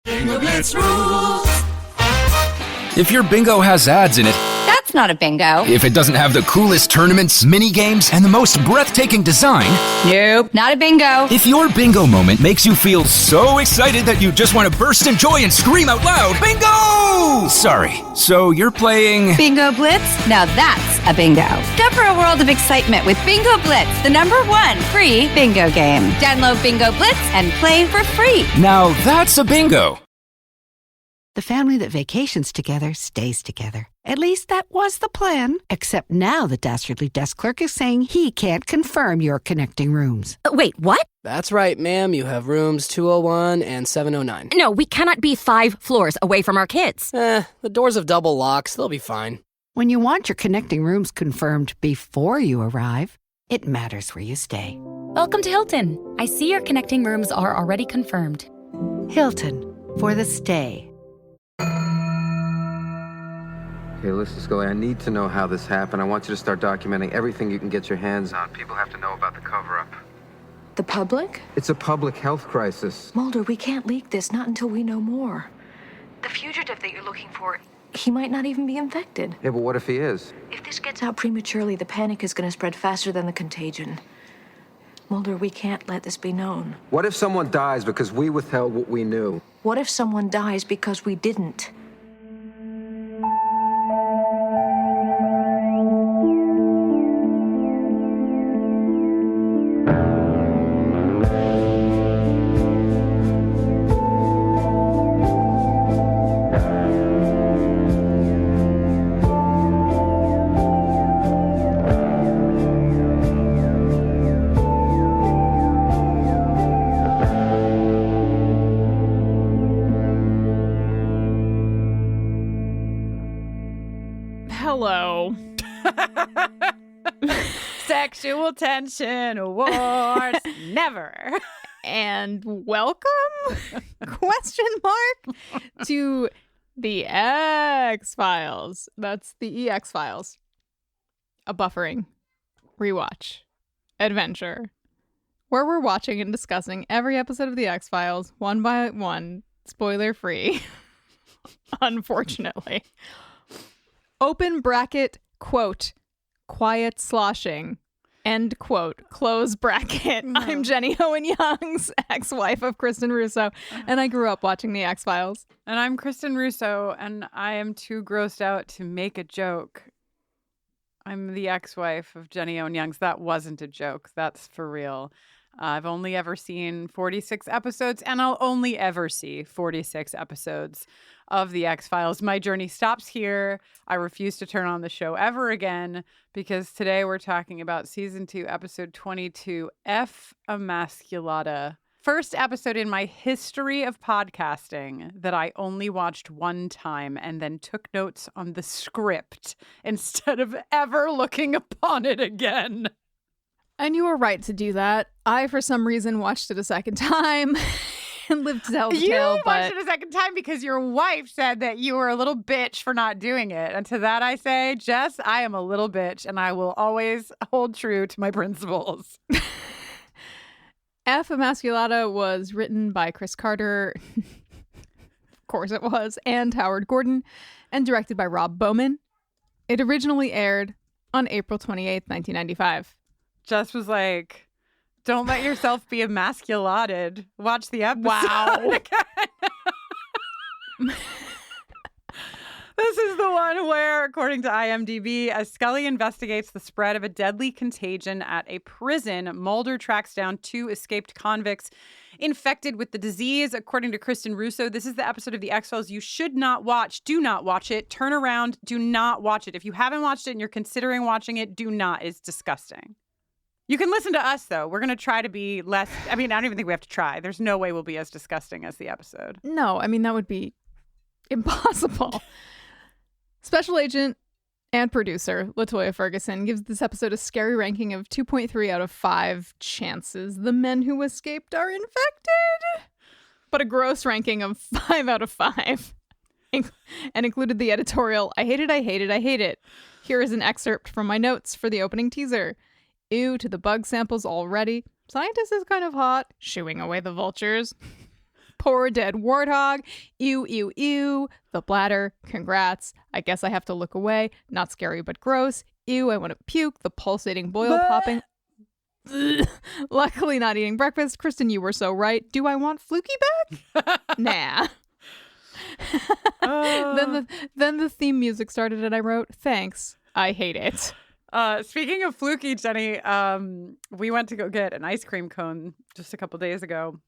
Bingo Blitz rules! If your bingo has ads in it, That's not a bingo. if it doesn't have the coolest tournaments, mini-games, and the most breathtaking design, Nope, not a bingo. if your bingo moment makes you feel so excited that you just want to burst in joy and scream out loud, bingo! Sorry, so you're playing... Bingo Blitz? Now that's a bingo. Discover a world of excitement with Bingo Blitz, the #1 free bingo game. Download Bingo Blitz and play for free. Now that's a bingo. The family that vacations together stays together. At least that was the plan. Except now the dastardly desk clerk is saying he can't confirm your connecting rooms. Wait, what? That's right, ma'am. You have rooms 201 and 709. No, we cannot be 5 floors away from our kids. The doors have double locks. They'll be fine. When you want your connecting rooms confirmed before you arrive, it matters where you stay. Welcome to Hilton. I see your connecting rooms are already confirmed. Hilton, for the stay. Okay, let's just go. I need to know how this happened. I want you to start documenting everything you can get your hands on. People have to know about the cover-up. The public? It's a public health crisis. Mulder, we can't leak this, not until we know more. The fugitive that you're looking for, he might not even be infected. Yeah, but what if he is? If this gets out prematurely, the panic is going to spread faster than the contagion. Mulder, we can't let this be known. What if someone dies because we withheld what we knew? What if someone dies because we didn't? Hello. Sexual tension awards. Never. And welcome, question mark, to the X-Files. That's the eX-Files. A buffering, rewatch, adventure, where we're watching and discussing every episode of the X-Files, one by one, spoiler-free, unfortunately. Open bracket, quote, quiet sloshing, end quote, close bracket. No. I'm Jenny Owen Young's ex-wife of Kristin Russo, and I grew up watching the X-Files. And I'm Kristin Russo, and I am too grossed out to make a joke. I'm the ex-wife of Jenny Owen Young's. That wasn't a joke. That's for real. I've only ever seen 46 episodes, and I'll only ever see 46 episodes of the X-Files. My journey stops here. I refuse to turn on the show ever again, because today we're talking about Season 2, Episode 22, Emasculata. First episode in my history of podcasting that I only watched one time and then took notes on the script instead of ever looking upon it again. And you were right to do that. I, for some reason, watched it a second time and lived to tell the tale. You watched it a second time because your wife said that you were a little bitch for not doing it. And to that I say, Jess, I am a little bitch, and I will always hold true to my principles. Emasculata was written by Chris Carter, of course it was, and Howard Gordon, and directed by Rob Bowman. It originally aired on April 28th, 1995. Jess was like, don't let yourself be emasculated. Watch the episode. Wow. This is the one where, according to IMDb, as Scully investigates the spread of a deadly contagion at a prison, Mulder tracks down 2 escaped convicts infected with the disease. According to Kristin Russo, this is the episode of the X-Files you should not watch. Do not watch it. Turn around. Do not watch it. If you haven't watched it and you're considering watching it, do not. It's disgusting. You can listen to us, though. We're going to try to be less... I mean, I don't even think we have to try. There's no way we'll be as disgusting as the episode. No, I mean, that would be impossible. Special agent and producer LaToya Ferguson gives this episode a scary ranking of 2.3 out of 5 chances the men who escaped are infected, but a gross ranking of 5 out of 5, and included the editorial, I hate it, I hate it, I hate it. Here is an excerpt from my notes for the opening teaser. Ew to the bug samples already. Scientist is kind of hot. Shooing away the vultures. Poor dead warthog. Ew, ew, ew. The bladder. Congrats. I guess I have to look away. Not scary, but gross. Ew, I want to puke. The pulsating boil popping. Luckily not eating breakfast. Kristin, you were so right. Do I want Fluky back? Nah. Then the theme music started and I wrote, thanks. I hate it. Speaking of Fluky, Jenny, we went to go get an ice cream cone just a couple days ago.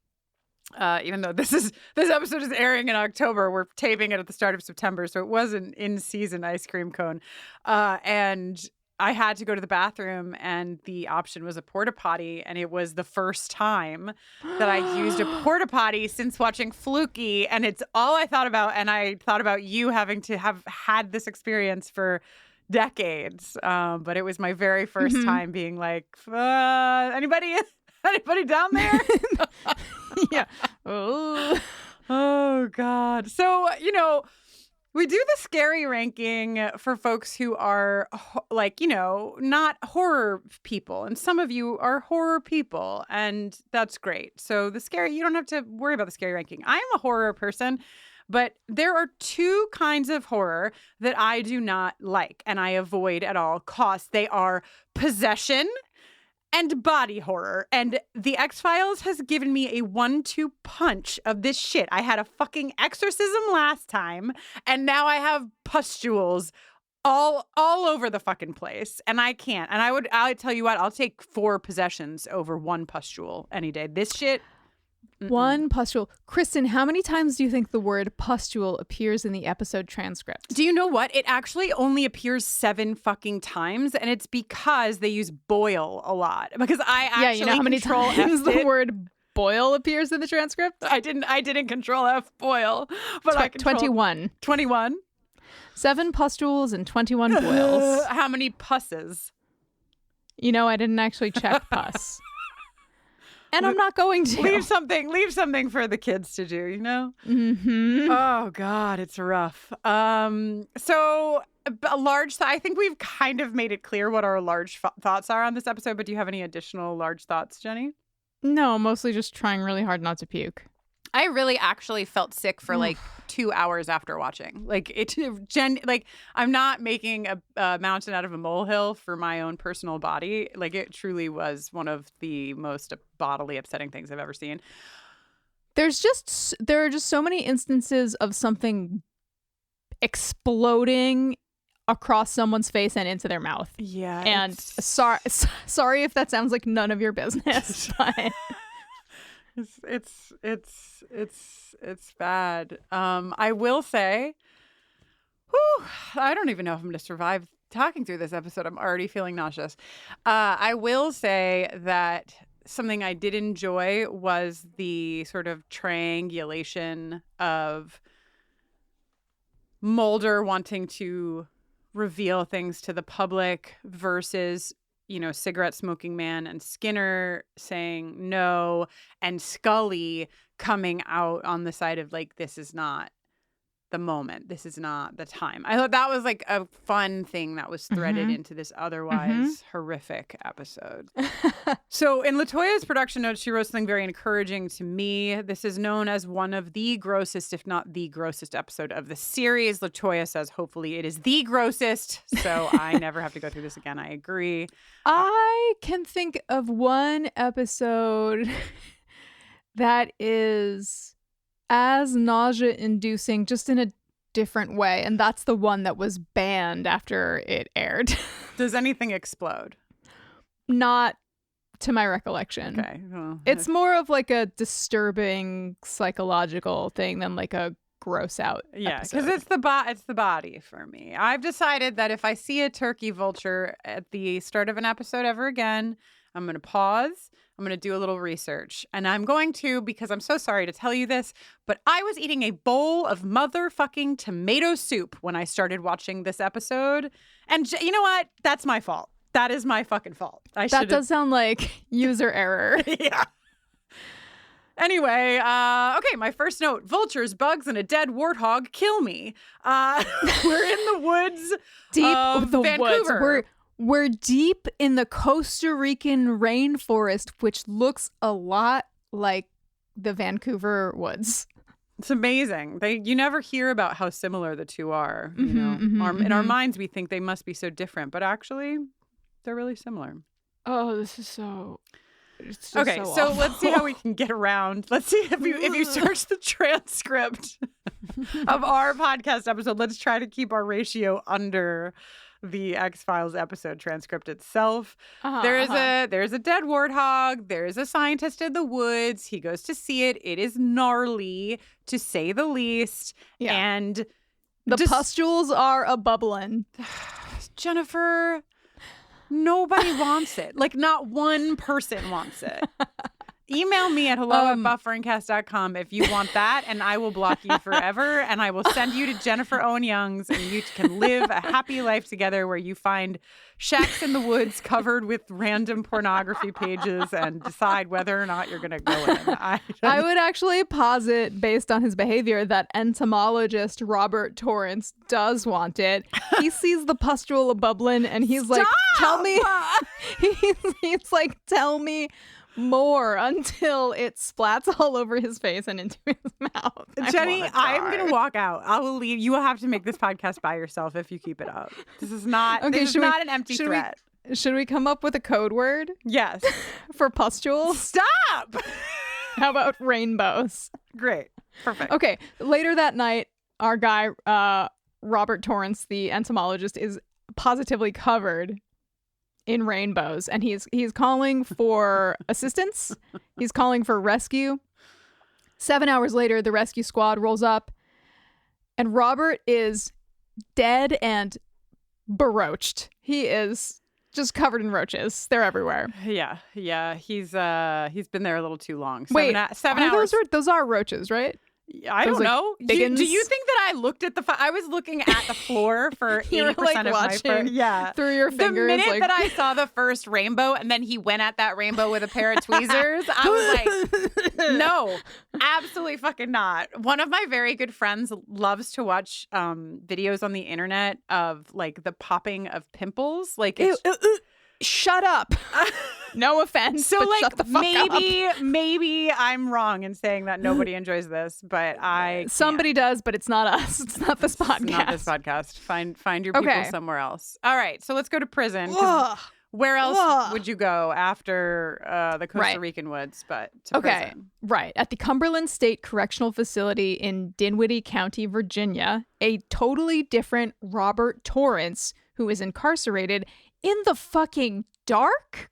Even though this episode is airing in October, we're taping it at the start of September, so it was an in-season ice cream cone. And I had to go to the bathroom, and the option was a porta potty, and it was the first time that I used a porta potty since watching Fluky, and it's all I thought about. And I thought about you having to have had this experience for decades, but it was my very first time being like, anybody down there? Yeah. Oh God. So, we do the scary ranking for folks who are not horror people. And some of you are horror people, and that's great. So you don't have to worry about the scary ranking. I'm a horror person, but there are two kinds of horror that I do not like and I avoid at all costs. They are possession and body horror. And the X-Files has given me a 1-2 punch of this shit. I had a fucking exorcism last time, and now I have pustules all over the fucking place. And I can't. And I'll tell you what, I'll take 4 possessions over 1 pustule any day. This shit. 1 pustule. Kristin, how many times do you think the word pustule appears in the episode transcript? Do you know what? It actually only appears 7 fucking times, and it's because they use boil a lot. Because I actually you know how many times the word boil appears in the transcript? I didn't control F boil, but I control 21. 21. 7 pustules and 21 boils. How many pusses? I didn't actually check pus. And I'm not going to. Leave something for the kids to do, Mm-hmm. Oh, God, it's rough. So I think we've kind of made it clear what our large thoughts are on this episode, but do you have any additional large thoughts, Jenny? No, mostly just trying really hard not to puke. I really actually felt sick for 2 hours after watching. I'm not making a mountain out of a molehill for my own personal body. It truly was one of the most bodily upsetting things I've ever seen. There are just so many instances of something exploding across someone's face and into their mouth. Yeah. And sorry if that sounds like none of your business, but It's bad. I will say, I don't even know if I'm going to survive talking through this episode. I'm already feeling nauseous. I will say that something I did enjoy was the sort of triangulation of Mulder wanting to reveal things to the public versus cigarette smoking man and Skinner saying no, and Scully coming out on the side of this is not the moment. This is not the time. I thought that was a fun thing that was threaded into this otherwise horrific episode. So in LaToya's production notes, she wrote something very encouraging to me. This is known as one of the grossest, if not the grossest episode of the series. LaToya says, hopefully it is the grossest. So I never have to go through this again. I agree. I can think of one episode that is as nausea-inducing, just in a different way, and that's the one that was banned after it aired. Does anything explode? Not to my recollection. Okay. Well, it's more of a disturbing psychological thing than a gross out episode. Because it's the body for me. I've decided that if I see a turkey vulture at the start of an episode ever again, I'm going to pause. I'm going to do a little research. And I'm going to, because I'm so sorry to tell you this, but I was eating a bowl of motherfucking tomato soup when I started watching this episode. And you know what? That's my fault. That is my fucking fault. That does sound like user error. Yeah. Anyway, okay, my first note. Vultures, bugs, and a dead warthog kill me. We're in the woods deep of the Vancouver. Woods. We're deep in the Costa Rican rainforest, which looks a lot like the Vancouver woods. It's amazing. You never hear about how similar the two are. You know, in our minds, we think they must be so different, but actually, they're really similar. Oh, this is so. Okay, so awful. let's see how we can get around. Let's see if you search the transcript of our podcast episode. Let's try to keep our ratio under the X-Files episode transcript itself. There's a dead warthog. There's a scientist in the woods. He goes to see it. It is gnarly, to say the least. Yeah. And the pustules are a bubbling. Jennifer, nobody wants it. Like, not one person wants it. Email me at hello@bufferincast.com if you want that, and I will block you forever, and I will send you to Jennifer Owen Young's, and you can live a happy life together where you find shacks in the woods covered with random pornography pages and decide whether or not you're going to go in. I would actually posit, based on his behavior, that entomologist Robert Torrance does want it. He sees the pustule bubbling, and he's like, tell me. He's like, tell me more, until it splats all over his face and into his mouth. Jenny, I'm going to walk out. I will leave. You will have to make this podcast by yourself if you keep it up. This is not, okay, an empty threat. Should we come up with a code word? Yes. For pustules? Stop! How about rainbows? Great. Perfect. Okay. Later that night, our guy, Robert Torrance, the entomologist, is positively covered in rainbows, and he's calling for assistance. He's calling for rescue. 7 hours later, the rescue squad rolls up, and Robert is dead and baroached. He is just covered in roaches. They're everywhere. Yeah. He's been there a little too long. Wait, 7 hours. Those are roaches, right? I don't know. Do you think that I looked at I was looking at the floor for 80% of my phone. Yeah. Through your fingers. The minute that I saw the first rainbow and then he went at that rainbow with a pair of tweezers, I was like, no, absolutely fucking not. One of my very good friends loves to watch videos on the internet of like the popping of pimples. Like, shut up. No offense. So, but like, shut the fuck up. maybe I'm wrong in saying that nobody enjoys this, but somebody does, but it's not us. It's not this podcast. It's not this podcast. Find your people somewhere else. All right, so let's go to prison. Where else would you go after the Costa Rican woods, but to prison? Right. At the Cumberland State Correctional Facility in Dinwiddie County, Virginia, a totally different Robert Torrance, who is incarcerated in the fucking dark? ?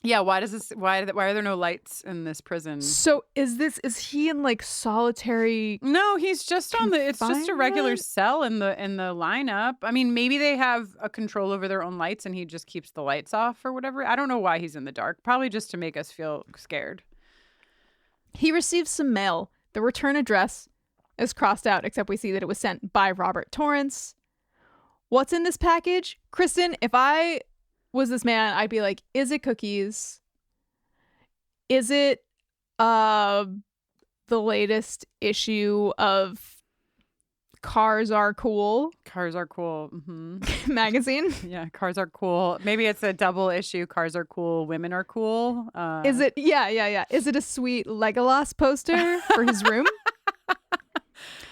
Yeah, why are there no lights in this prison? So is he in like solitary? No, he's just it's just a regular cell in the lineup. I mean, maybe they have a control over their own lights and he just keeps the lights off or whatever. I don't know why he's in the dark. Probably just to make us feel scared. He receives some mail. The return address is crossed out, except we see that it was sent by Robert Torrance. What's in this package? Kristin, if I was this man, I'd be like, is it cookies? Is it the latest issue of Cars Are Cool? Cars Are Cool. Mm-hmm. Magazine? Yeah, Cars Are Cool. Maybe it's a double issue. Cars Are Cool, Women Are Cool. Is it? Yeah. Is it a sweet Legolas poster for his room?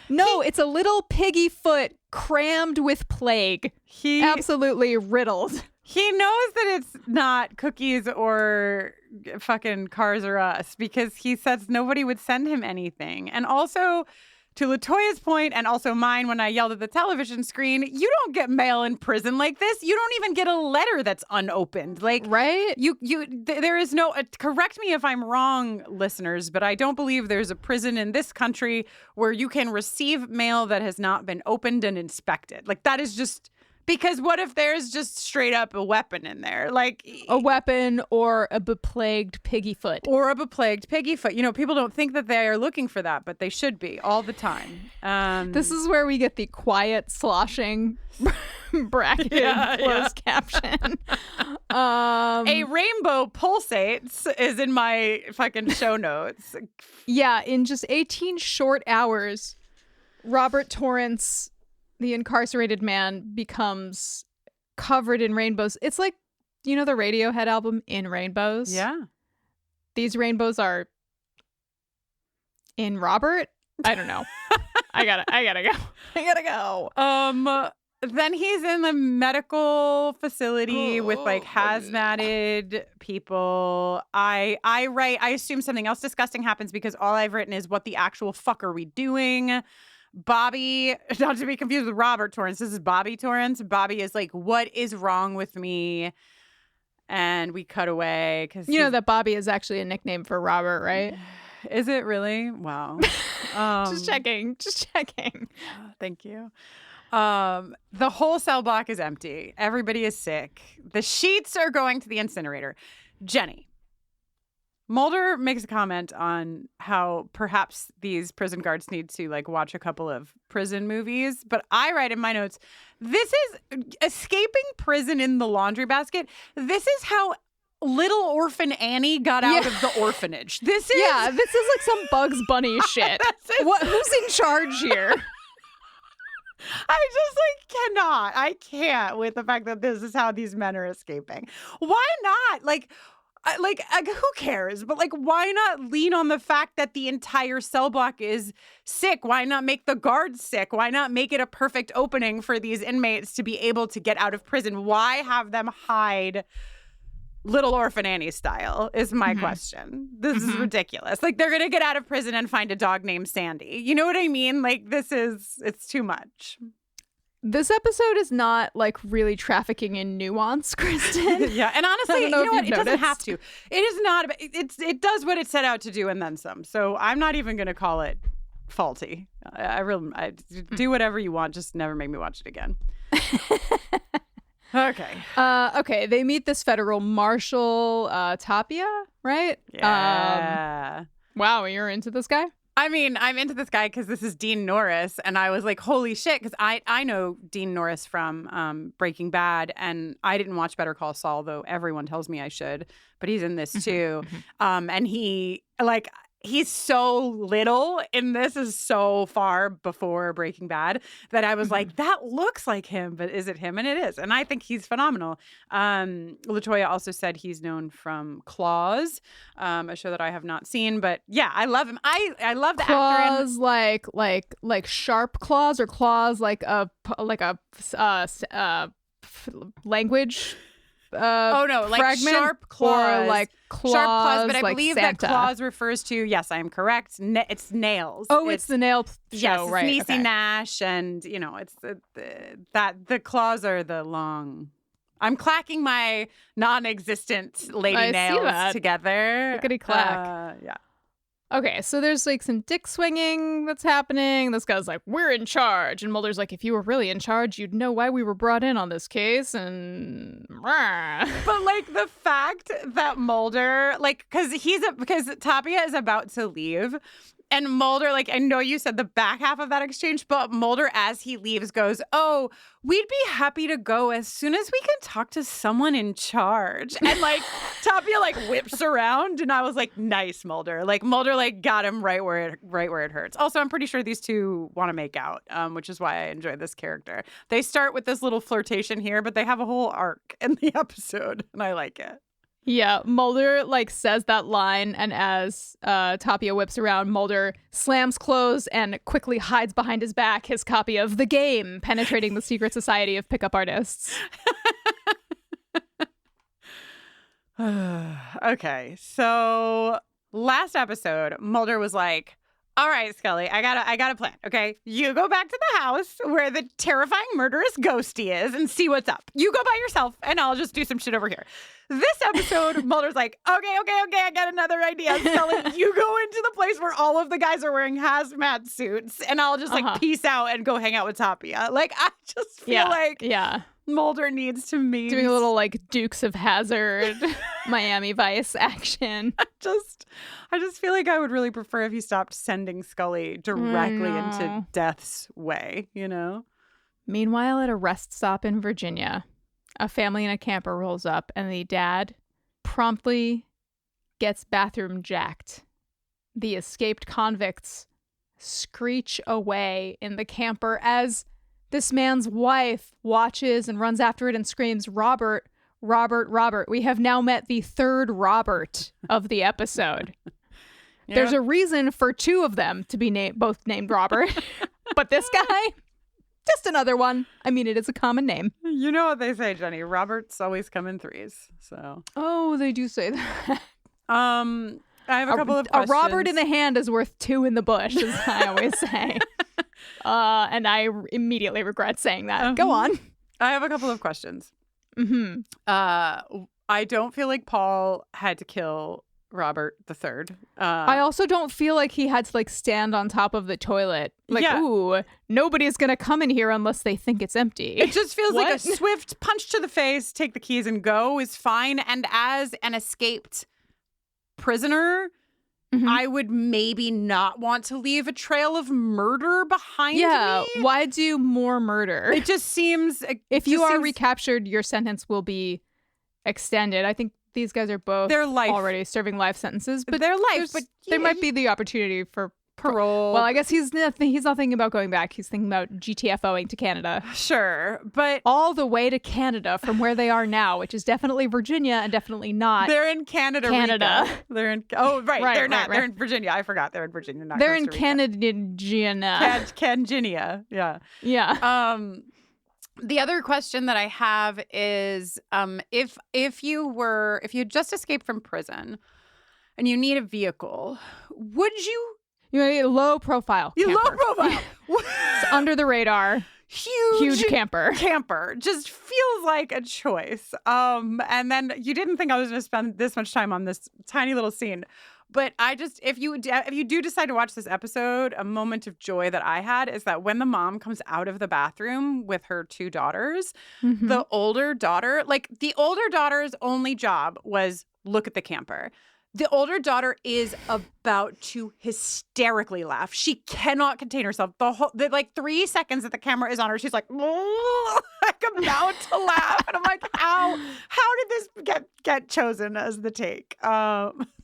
No, it's a little piggy foot crammed with plague. Absolutely riddled. He knows that it's not cookies or fucking Cars or Us because he says nobody would send him anything. And also, to LaToya's point, and also mine when I yelled at the television screen, you don't get mail in prison like this. You don't even get a letter that's unopened. Like, right? There is no, correct me if I'm wrong, listeners, but I don't believe there's a prison in this country where you can receive mail that has not been opened and inspected. Like, that is just... Because what if there's just straight up a weapon in there? Like a weapon or a beplagued piggy foot. You know, people don't think that they are looking for that, but they should be all the time. This is where we get the quiet sloshing bracketed closed caption. A rainbow pulsates is in my fucking show notes. Yeah, in just 18 short hours, Robert Torrance, the incarcerated man, becomes covered in rainbows. It's like, you know, the Radiohead album In Rainbows? Yeah. These rainbows are In Robert? I don't know. I gotta go. Then he's in the medical facility with like hazmated people. I assume something else disgusting happens because all I've written is what the actual fuck are we doing? Bobby, not to be confused with Robert Torrance. This is Bobby Torrance. Bobby is like, what is wrong with me? And we cut away because you know that Bobby is actually a nickname for Robert, right? Is it really? Wow. Just checking. Thank you. The whole cell block is empty. Everybody is sick. The sheets are going to the incinerator. Jenny. Mulder makes a comment on how perhaps these prison guards need to like watch a couple of prison movies. But I write in my notes, this is escaping prison in the laundry basket. This is how little orphan Annie got out of the orphanage. This is like some Bugs Bunny shit. Who's in charge here? I just I can't with the fact that this is how these men are escaping. Why not? Like who cares? But like, why not lean on the fact that the entire cell block is sick? Why not make the guards sick? Why not make it a perfect opening for these inmates to be able to get out of prison? Why have them hide Little Orphan Annie style is my question. This is ridiculous. Like, they're going to get out of prison and find a dog named Sandy. You know what I mean? Like, it's too much. This episode is not like really trafficking in nuance, Kristin. Yeah, and honestly, you know what? It doesn't have to. It is not. It does what it set out to do and then some. So I'm not even going to call it faulty. I do whatever you want. Just never make me watch it again. Okay. Okay. They meet this federal marshal, Tapia, right? Yeah. Wow, you're into this guy? I mean, I'm into this guy because this is Dean Norris, and I was like, holy shit, because I know Dean Norris from Breaking Bad, and I didn't watch Better Call Saul, though everyone tells me I should, but he's in this too. And he's so little in this, is so far before Breaking Bad that I was like, that looks like him, but is it him? And it is. And I think he's phenomenal. LaToya also said he's known from Claws, a show that I have not seen, but yeah, I love him. I love the Claws, actor. Like sharp claws, or claws like a language. Like fragment, sharp claws, or like claws, sharp claws. But I like believe Santa. that claws refers to, yes, I am correct. It's nails. Oh, it's the nail show, yes, it's right? Niecy Nash, and you know, it's the claws are the long. I'm clacking my non-existent lady nails together. Clickety clack. Yeah. Okay, so there's like some dick swinging that's happening. This guy's like, we're in charge. And Mulder's like, if you were really in charge, you'd know why we were brought in on this case. And but like the fact that Mulder, like, because Tapia is about to leave. And Mulder, like, I know you said the back half of that exchange, but Mulder, as he leaves, goes, oh, we'd be happy to go as soon as we can talk to someone in charge. And, like, Tapia, like, whips around, and I was like, nice, Mulder. Like, Mulder, like, got him right where it hurts. Also, I'm pretty sure these two want to make out, which is why I enjoy this character. They start with this little flirtation here, but they have a whole arc in the episode, and I like it. Yeah, Mulder like says that line, and as Tapia whips around, Mulder slams closed and quickly hides behind his back his copy of The Game, Penetrating the Secret Society of Pickup Artists. Okay, so last episode, Mulder was like, all right, Scully, I got a plan, okay? You go back to the house where the terrifying murderous ghosty is and see what's up. You go by yourself, and I'll just do some shit over here. This episode, Mulder's like, okay, I got another idea. Scully, you go into the place where all of the guys are wearing hazmat suits, and I'll just like peace out and go hang out with Tapia. Like, I just feel like Mulder needs to meet. Doing a little like Dukes of Hazzard, Miami Vice action. I just feel like I would really prefer if he stopped sending Scully directly into death's way, you know? Meanwhile, at a rest stop in Virginia, a family in a camper rolls up, and the dad promptly gets bathroom jacked. The escaped convicts screech away in the camper as this man's wife watches and runs after it and screams, Robert, Robert, Robert. We have now met the third Robert of the episode. There's a reason for two of them to be both named Robert. But this guy, just another one. I mean, it is a common name. You know what they say, Jenny. Roberts always come in threes. So. Oh, they do say that. I have a couple of questions. A Robert in the hand is worth two in the bush, as I always say. And I immediately regret saying that. Go on. I have a couple of questions. Mm-hmm. I don't feel like Paul had to kill Robert III. I also don't feel like he had to like stand on top of the toilet. Like, ooh, nobody's gonna come in here unless they think it's empty. It just feels like a swift punch to the face, take the keys and go is fine. And as an escaped prisoner, I would maybe not want to leave a trail of murder behind me. Why do more murder? It just seems... If you are recaptured, your sentence will be extended. I think these guys are both already serving life sentences. But their life, but there might be the opportunity for parole. Well, I guess he's not thinking about going back. He's thinking about GTFOing to Canada. Sure, but... all the way to Canada from where they are now, which is definitely Virginia and definitely not... They're in Canada. They're in... Oh, right. They're not. They're in Virginia. I forgot. They're in Virginia, not They're Costa in Rica. Canadiana. Yeah. Yeah. The other question that I have is if you had just escaped from prison and you need a vehicle, would you... You need a low profile. Low profile. It's under the radar. Huge camper. Just feels like a choice. And then you didn't think I was going to spend this much time on this tiny little scene. But I just, if you do decide to watch this episode, a moment of joy that I had is that when the mom comes out of the bathroom with her two daughters, the older daughter's only job was look at the camper. The older daughter is about to hysterically laugh. She cannot contain herself. The 3 seconds that the camera is on her, she's like, like about to laugh. And I'm like, how did this get chosen as the take?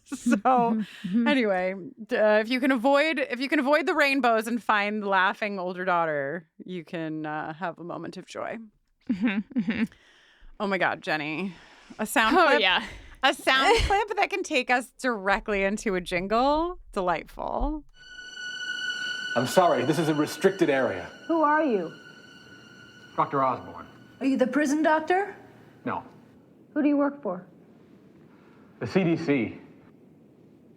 So anyway, if you can avoid the rainbows and find the laughing older daughter, you can have a moment of joy. Oh my God, Jenny, a sound clip. Yeah. A sound clip that can take us directly into a jingle. Delightful. I'm sorry, this is a restricted area. Who are you? Dr. Osborne. Are you the prison doctor? No. Who do you work for? The CDC.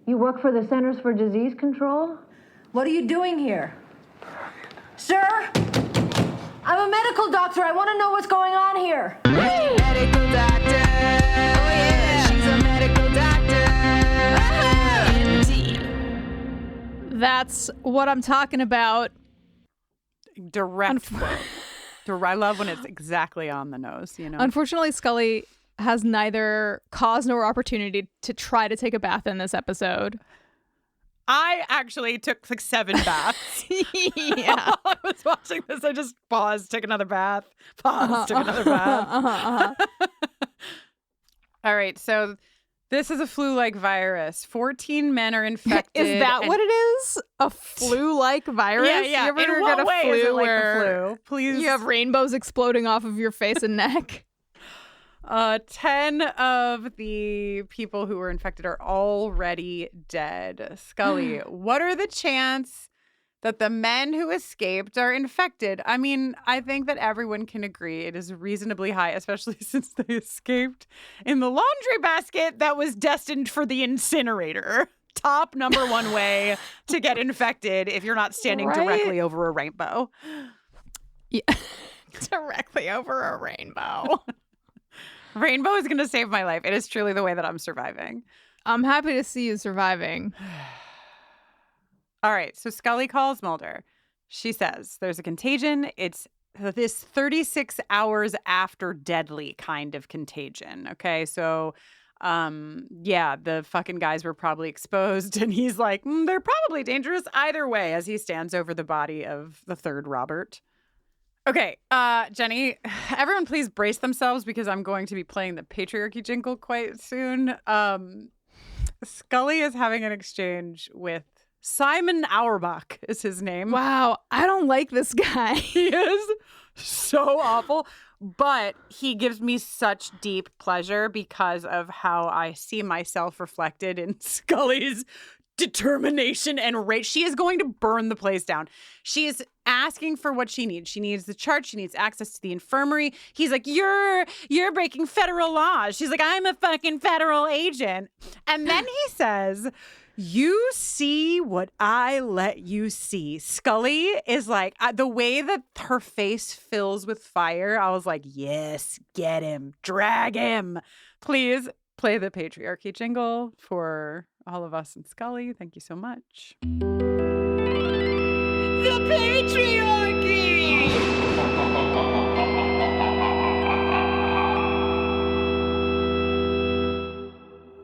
You work for the Centers for Disease Control? What are you doing here? Sir? I'm a medical doctor. I want to know what's going on here. Medical doctor. Oh yeah, she's a medical doctor. Indeed. That's what I'm talking about. Direct quote. I love when it's exactly on the nose, you know. Unfortunately, Scully has neither cause nor opportunity to try to take a bath in this episode. I actually took 7 baths. Yeah. I was watching this. I just paused, took another bath, took another bath. All right, so this is a flu-like virus. 14 men are infected. Is that what it is? A flu-like virus? Yeah. You ever In get what a way flu is it like where the flu? Please. You have rainbows exploding off of your face and neck? 10 of the people who were infected are already dead. Scully, what are the chances that the men who escaped are infected? I mean, I think that everyone can agree it is reasonably high, especially since they escaped in the laundry basket that was destined for the incinerator. Top number one way to get infected if you're not standing directly over a rainbow. Yeah, directly over a rainbow. Rainbow is going to save my life. It is truly the way that I'm surviving. I'm happy to see you surviving. All right. So Scully calls Mulder. She says there's a contagion. It's this 36 hours after deadly kind of contagion. Okay. So, the fucking guys were probably exposed. And he's like, they're probably dangerous either way as he stands over the body of the third Robert. Okay, Jenny, everyone please brace themselves because I'm going to be playing the patriarchy jingle quite soon. Scully is having an exchange with Simon Auerbach is his name. Wow, I don't like this guy. He is so awful, but he gives me such deep pleasure because of how I see myself reflected in Scully's determination and rage. She is going to burn the place down. She is asking for what she needs. She needs the chart. She needs access to the infirmary. He's like, you're breaking federal laws. She's like, I'm a fucking federal agent. And then he says, you see what I let you see. Scully is like, the way that her face fills with fire, I was like, yes, get him, drag him. Please play the patriarchy jingle for all of us and Scully. Thank you so much. The patriarchy!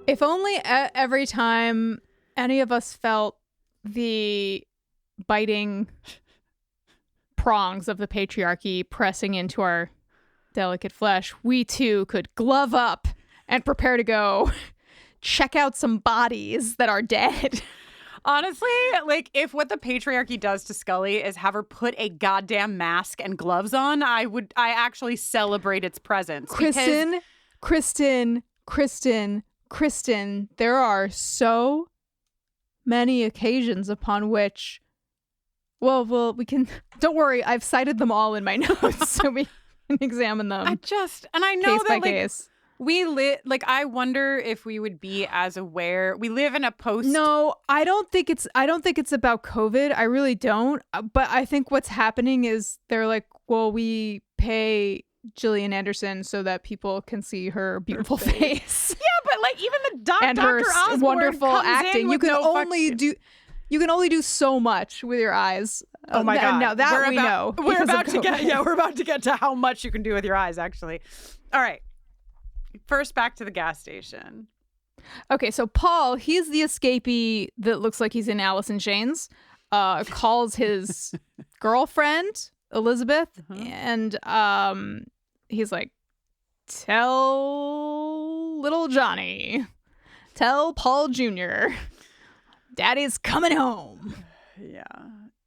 If only every time any of us felt the biting prongs of the patriarchy pressing into our delicate flesh, we too could glove up and prepare to go check out some bodies that are dead. Honestly, like, if what the patriarchy does to Scully is have her put a goddamn mask and gloves on, I actually celebrate its presence. Kristin, there are so many occasions upon which, well, we can, don't worry, I've cited them all in my notes, so we can examine them. I know case that, by like, case. I wonder if we would be as aware. We live in a post. No, I don't think it's about COVID. I really don't. But I think what's happening is they're like, well, we pay Gillian Anderson so that people can see her beautiful face. Yeah, but like even the and Dr. her Osborne wonderful comes acting. in You with can no only do so much with your eyes. Oh my God. No, that we know. We're about to get to how much you can do with your eyes, actually. All right. First, back to the gas station. Okay, so Paul, he's the escapee that looks like he's in Alice in Chains, calls his girlfriend, Elizabeth, and he's like, tell little Johnny, tell Paul Jr., Daddy's coming home. Yeah.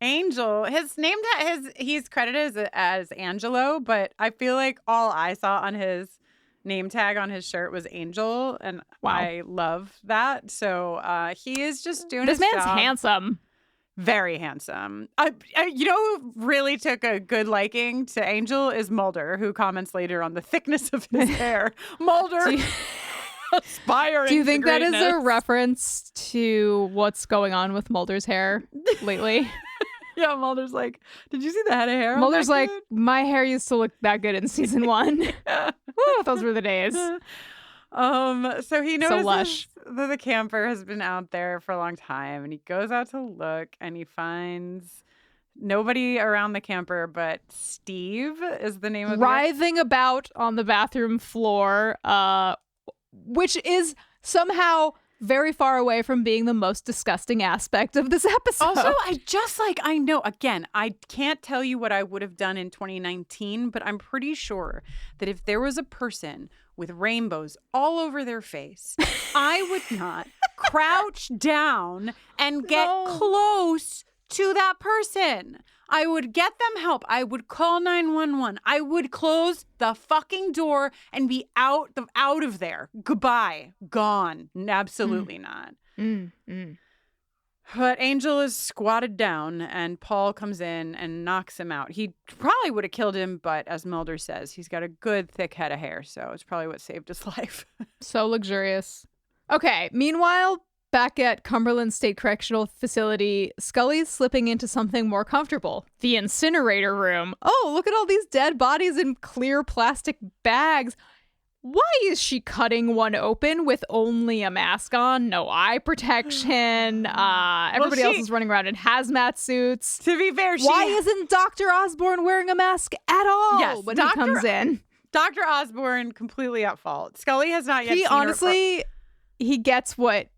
Angel, his name, he's credited as Angelo, but I feel like all I saw on his name tag on his shirt was Angel, and wow. I love that. So he is just doing his job. This man's handsome. Very handsome. You know who really took a good liking to Angel is Mulder, who comments later on the thickness of his hair. Mulder aspiring. Do you think to that is greatness. a reference to what's going on with Mulder's hair lately? Yeah, Mulder's like, did you see the head of hair? Mulder's like, my hair used to look that good in season 1. Woo, those were the days. So he notices lush. that the camper has been out there for a long time, and he goes out to look, and he finds nobody around the camper, but Steve is the name of the writhing about on the bathroom floor, which is somehow very far away from being the most disgusting aspect of this episode. Also, I know, again, I can't tell you what I would have done in 2019, but I'm pretty sure that if there was a person with rainbows all over their face, I would not crouch down and get close to that person. I would get them help. I would call 911. I would close the fucking door and be out of there. Goodbye. Gone. Absolutely not. But Angel is squatted down, and Paul comes in and knocks him out. He probably would have killed him, but as Mulder says, he's got a good thick head of hair, so it's probably what saved his life. So luxurious. Okay, meanwhile, back at Cumberland State Correctional Facility, Scully's slipping into something more comfortable. The incinerator room. Oh, look at all these dead bodies in clear plastic bags. Why is she cutting one open with only a mask on? No eye protection. Everybody else is running around in hazmat suits. To be fair, why isn't Dr. Osborne wearing a mask at all when he comes in? Dr. Osborne completely at fault. Scully has not yet He seen honestly, he gets what,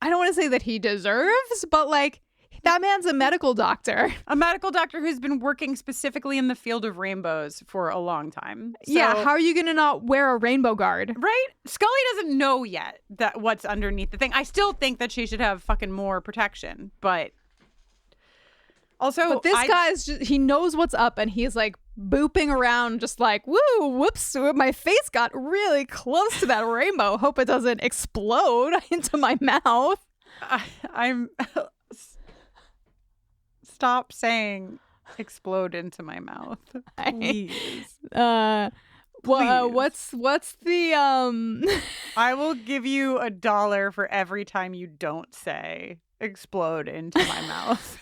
I don't want to say that he deserves, but like, that man's a medical doctor. A medical doctor who's been working specifically in the field of rainbows for a long time. So, yeah, how are you going to not wear a rainbow guard? Right? Scully doesn't know yet that what's underneath the thing. I still think that she should have fucking more protection, but also... But this guy's just, he knows what's up, and he's like booping around just like, woo, whoops, my face got really close to that rainbow. Hope it doesn't explode into my mouth. I'm stop saying explode into my mouth, please. Well, what's the I will give you $1 for every time you don't say explode into my mouth.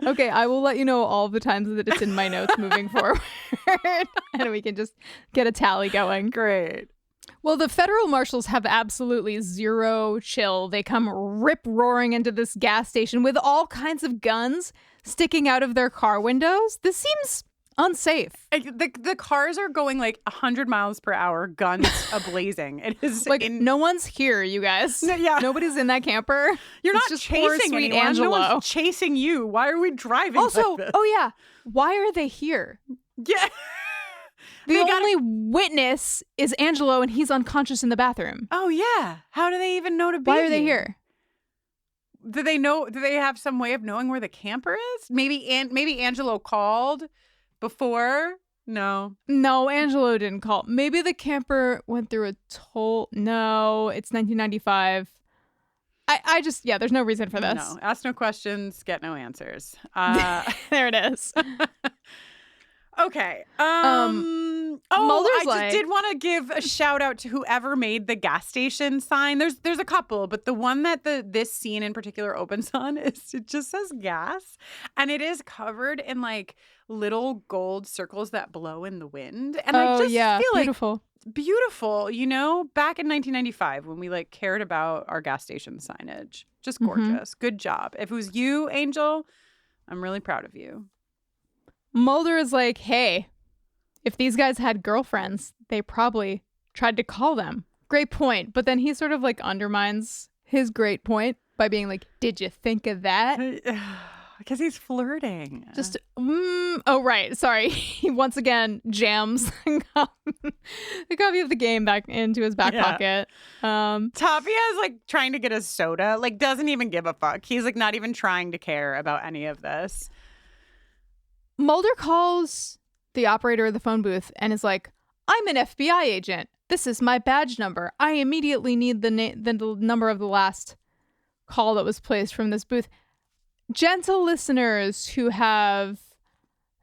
Okay, I will let you know all the times that it's in my notes moving forward, and we can just get a tally going. Great. Well, the federal marshals have absolutely zero chill. They come rip-roaring into this gas station with all kinds of guns sticking out of their car windows. This seems unsafe. The cars are going like 100 miles per hour, guns ablazing. It is like no one's here, you guys. Yeah. Nobody's in that camper. You're it's not just chasing poor, sweet anyone. Angelo. No one's chasing you. Why are we driving Also, like this? oh yeah, why are they here? Yeah. The only witness is Angelo, and he's unconscious in the bathroom. Oh yeah. How do they even know to be Why are they here? Do they know? Do they have some way of knowing where the camper is? Maybe Angelo called before. No, Angelo didn't call. Maybe the camper went through a toll. No, it's 1995. I just, there's no reason for this. No, ask no questions, get no answers. There it is. Okay. Mulder's I just did want to give a shout out to whoever made the gas station sign. There's a couple, but the one that this scene in particular opens on it just says gas, and it is covered in like little gold circles that blow in the wind. And I just feel beautiful. Like beautiful, back in 1995 when we like cared about our gas station signage. Just gorgeous. Good job. If it was you, Angel, I'm really proud of you. Mulder is like, hey, if these guys had girlfriends, they probably tried to call them. Great point. But then he sort of like undermines his great point by being like, did you think of that? Because he's flirting. Just, oh, right. Sorry. He once again jams the copy of the game back into his back pocket. Tapia is like trying to get a soda, like doesn't even give a fuck. He's like not even trying to care about any of this. Number calls the operator of the phone booth and is like, I'm an FBI agent. This is my badge number. I immediately need the number of the last call that was placed from this booth. Gentle listeners who have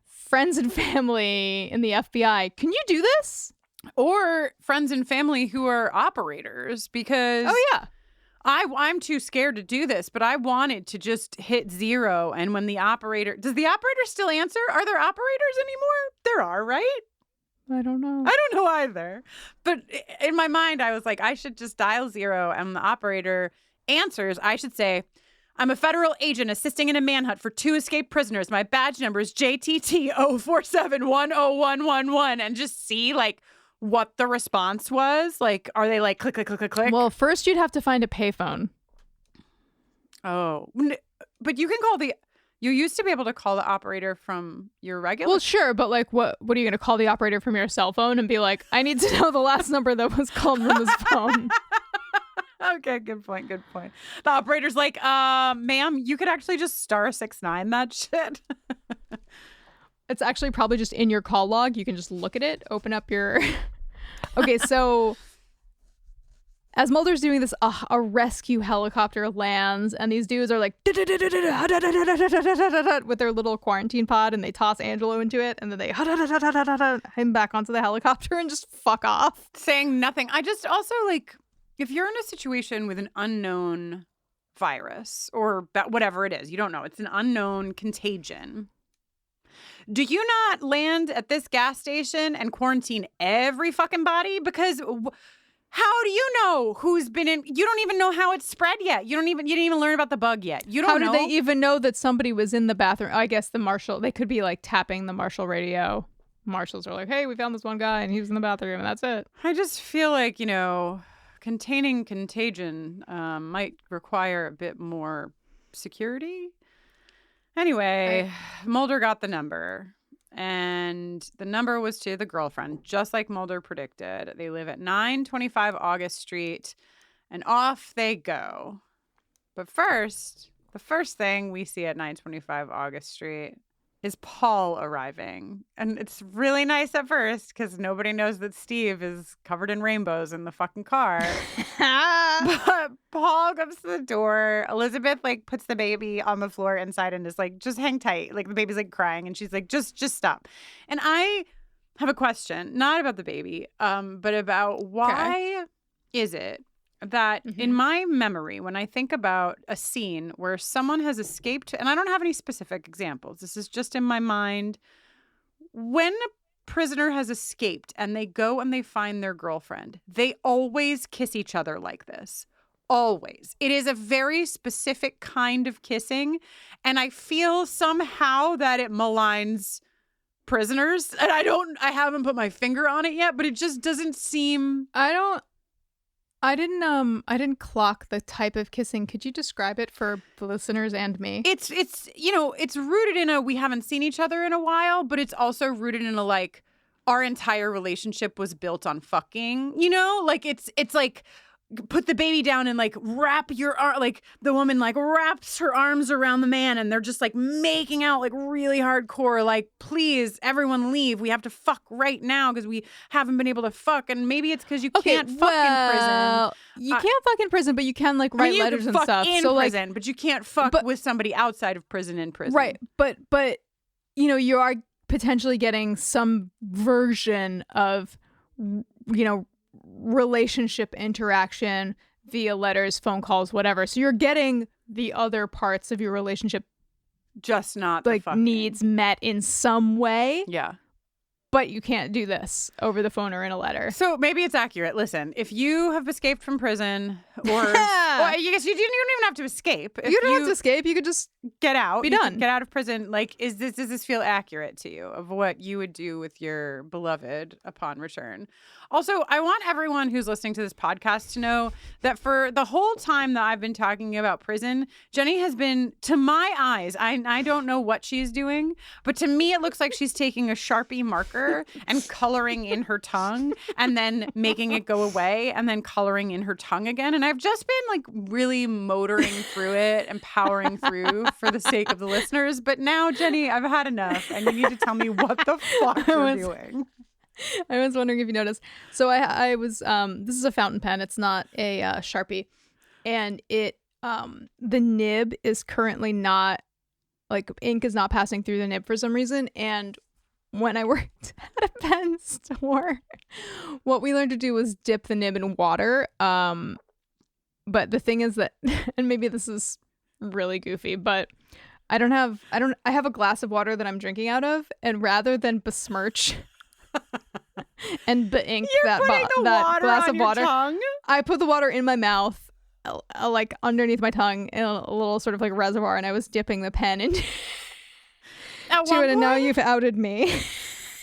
friends and family in the FBI, can you do this? Or friends and family who are operators, because I'm too scared to do this, but I wanted to just hit 0. And when the operator, does the operator still answer? Are there operators anymore? There are, right? I don't know. I don't know either. But in my mind, I was like, I should just dial 0. And when the operator answers, I should say, I'm a federal agent assisting in a manhunt for 2 escaped prisoners. My badge number is JTT04710111, and just see like what the response was. Like, are they like click, click, click, click, click? Well, first you'd have to find a payphone. Oh, but you can call you used to be able to call the operator from your regular. Well, sure, but like, what are you going to call the operator from your cell phone and be like, I need to know the last number that was called from his phone? Okay, good point. Good point. The operator's like, ma'am, you could actually just *69 that shit. It's actually probably just in your call log. You can just look at it, open up your. Okay, so as Mulder's doing this, a rescue helicopter lands, and these dudes are like with their little quarantine pod, and they toss Angelo into it, and then they him back onto the helicopter and just fuck off, saying nothing. I just also like, if you're in a situation with an unknown virus or whatever it is, you don't know, it's an unknown contagion. Do you not land at this gas station and quarantine every fucking body? Because how do you know who's been in? You don't even know how it's spread yet. You didn't even learn about the bug yet. You don't know. How do they even know that somebody was in the bathroom? I guess the marshal, they could be like tapping the marshal radio. Marshals are like, hey, we found this one guy and he was in the bathroom, and that's it. I just feel like, containing contagion might require a bit more security. Anyway, Mulder got the number, and the number was to the girlfriend, just like Mulder predicted. They live at 925 August Street, and off they go. But first, the first thing we see at 925 August Street is Paul arriving. And it's really nice at first because nobody knows that Steve is covered in rainbows in the fucking car. But Paul comes to the door. Elizabeth like puts the baby on the floor inside and is like, just hang tight. Like the baby's like crying and she's like, just stop. And I have a question, not about the baby, but about why is it that in my memory, when I think about a scene where someone has escaped, and I don't have any specific examples, this is just in my mind, when a prisoner has escaped and they go and they find their girlfriend, they always kiss each other like this. Always. It is a very specific kind of kissing, and I feel somehow that it maligns prisoners, and I haven't put my finger on it yet, but it just doesn't seem... I didn't clock the type of kissing. Could you describe it for the listeners and me? It's rooted in a we haven't seen each other in a while, but it's also rooted in a like our entire relationship was built on fucking, like it's like put the baby down and like wrap your arm, like the woman like wraps her arms around the man and they're just like making out like really hardcore, like please everyone leave, we have to fuck right now because we haven't been able to fuck. And maybe it's because you can't fuck in prison. You can't fuck in prison, but you can like write letters and stuff. In prison, but you can't fuck with somebody outside of prison in prison. Right, but you are potentially getting some version of relationship interaction via letters, phone calls, whatever. So you're getting the other parts of your relationship, just not like needs met in some way. Yeah. But you can't do this over the phone or in a letter. So maybe it's accurate. Listen, if you have escaped from prison, or I guess you don't even have to escape. If you don't have to escape. You could just get out. Be done. Get out of prison. Like, does this feel accurate to you of what you would do with your beloved upon return? Also, I want everyone who's listening to this podcast to know that for the whole time that I've been talking about prison, Jenny has been, to my eyes, I don't know what she's doing, but to me it looks like she's taking a Sharpie marker and coloring in her tongue and then making it go away and then coloring in her tongue again. And I've just been like really motoring through it and powering through for the sake of the listeners. But now, Jenny, I've had enough and you need to tell me what the fuck you're doing. I was wondering if you noticed. So I was this is a fountain pen. It's not a Sharpie, and it the nib is currently not, like, ink is not passing through the nib for some reason. And when I worked at a pen store, what we learned to do was dip the nib in water. But the thing is that, and maybe this is really goofy, but I have a glass of water that I'm drinking out of, and rather than besmirch and the ink that glass of water, I put the water in my mouth, like underneath my tongue in a little sort of like reservoir, and I was dipping the pen into it, and now you've outed me.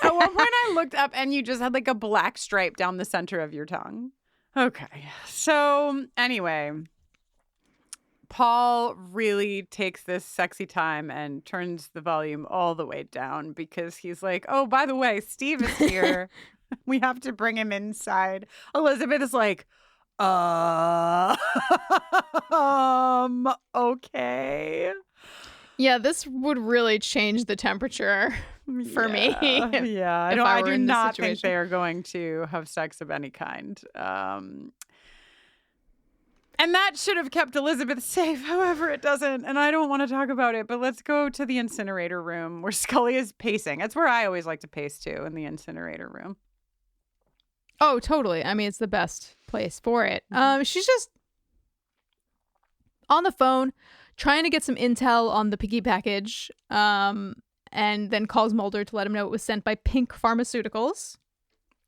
At one point I looked up and you just had like a black stripe down the center of your tongue. Okay. So anyway, Paul really takes this sexy time and turns the volume all the way down because he's like, oh, by the way, Steve is here. We have to bring him inside. Elizabeth is like, okay. Yeah, this would really change the temperature for me. Yeah, I do not think they are going to have sex of any kind. And that should have kept Elizabeth safe. However, it doesn't. And I don't want to talk about it, but let's go to the incinerator room where Scully is pacing. That's where I always like to pace too, in the incinerator room. Oh, totally. I mean, it's the best place for it. She's just on the phone trying to get some intel on the piggy package, and then calls Mulder to let him know it was sent by Pink Pharmaceuticals.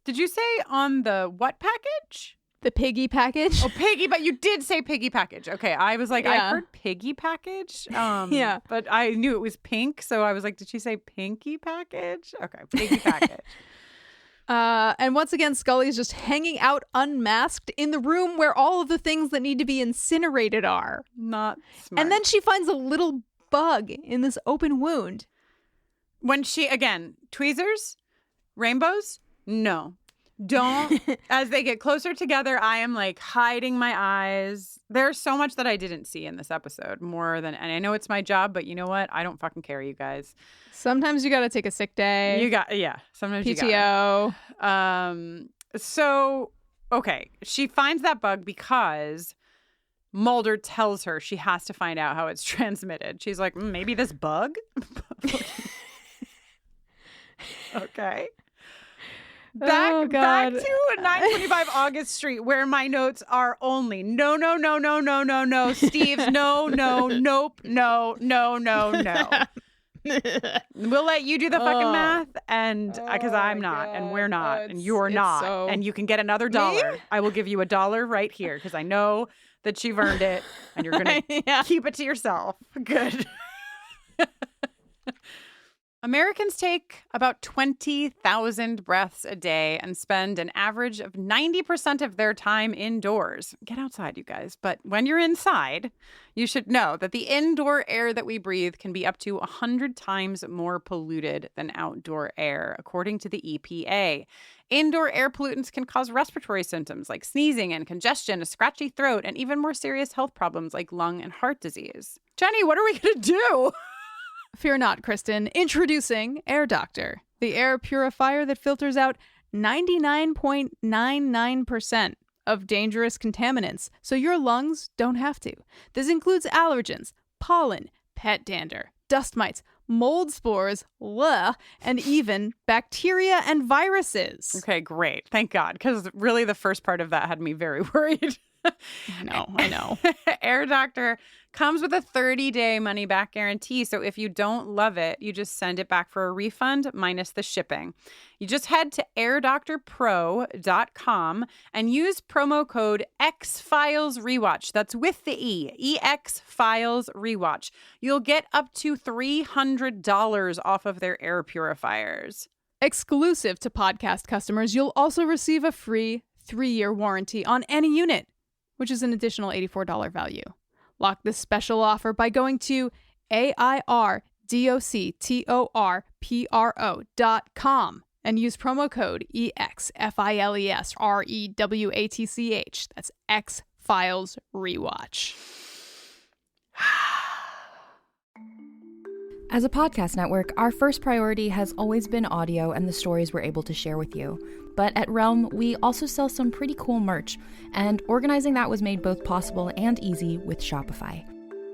Did you say on the what package? The piggy package. Oh, piggy, but you did say piggy package. Okay, I was like, I heard piggy package. Yeah. But I knew it was pink, so I was like, did she say pinky package? Okay, piggy package. And once again, Scully's just hanging out unmasked in the room where all of the things that need to be incinerated are. Not smart. And then she finds a little bug in this open wound. When she, again, tweezers? Rainbows? No. As they get closer together, I am like hiding my eyes. There's so much that I didn't see in this episode, and I know it's my job, but you know what? I don't fucking care, you guys. Sometimes you got to take a sick day. Sometimes PTO. you got So, okay, she finds that bug because Mulder tells her she has to find out how it's transmitted. She's like, maybe this bug? Okay. Back to 925 August Street, where my notes are only no, Steve, no, nope, no. We'll let you do the fucking math, and because I'm not, and we're not, and you're not, and you can get another $1. I will give you $1 right here because I know that you've earned it, and you're gonna keep it to yourself. Good. Americans take about 20,000 breaths a day and spend an average of 90% of their time indoors. Get outside, you guys. But when you're inside, you should know that the indoor air that we breathe can be up to 100 times more polluted than outdoor air, according to the EPA. Indoor air pollutants can cause respiratory symptoms like sneezing and congestion, a scratchy throat, and even more serious health problems like lung and heart disease. Jenny, what are we going to do? Fear not, Kristin. Introducing Air Doctor, the air purifier that filters out 99.99% of dangerous contaminants, so your lungs don't have to. This includes allergens, pollen, pet dander, dust mites, mold spores, and even bacteria and viruses. Okay, great. Thank God, because really the first part of that had me very worried. I know. Air Doctor comes with a 30-day money-back guarantee. So if you don't love it, you just send it back for a refund minus the shipping. You just head to airdoctorpro.com and use promo code X-Files Rewatch. That's with the E. eX-Files Rewatch. You'll get up to $300 off of their air purifiers. Exclusive to podcast customers, you'll also receive a free 3-year warranty on any unit, which is an additional $84 value. Lock this special offer by going to airdoctorpro.com and use promo code EXFILESREWATCH. That's X-Files Rewatch. As a podcast network, our first priority has always been audio and the stories we're able to share with you. But at Realm, we also sell some pretty cool merch, and organizing that was made both possible and easy with Shopify.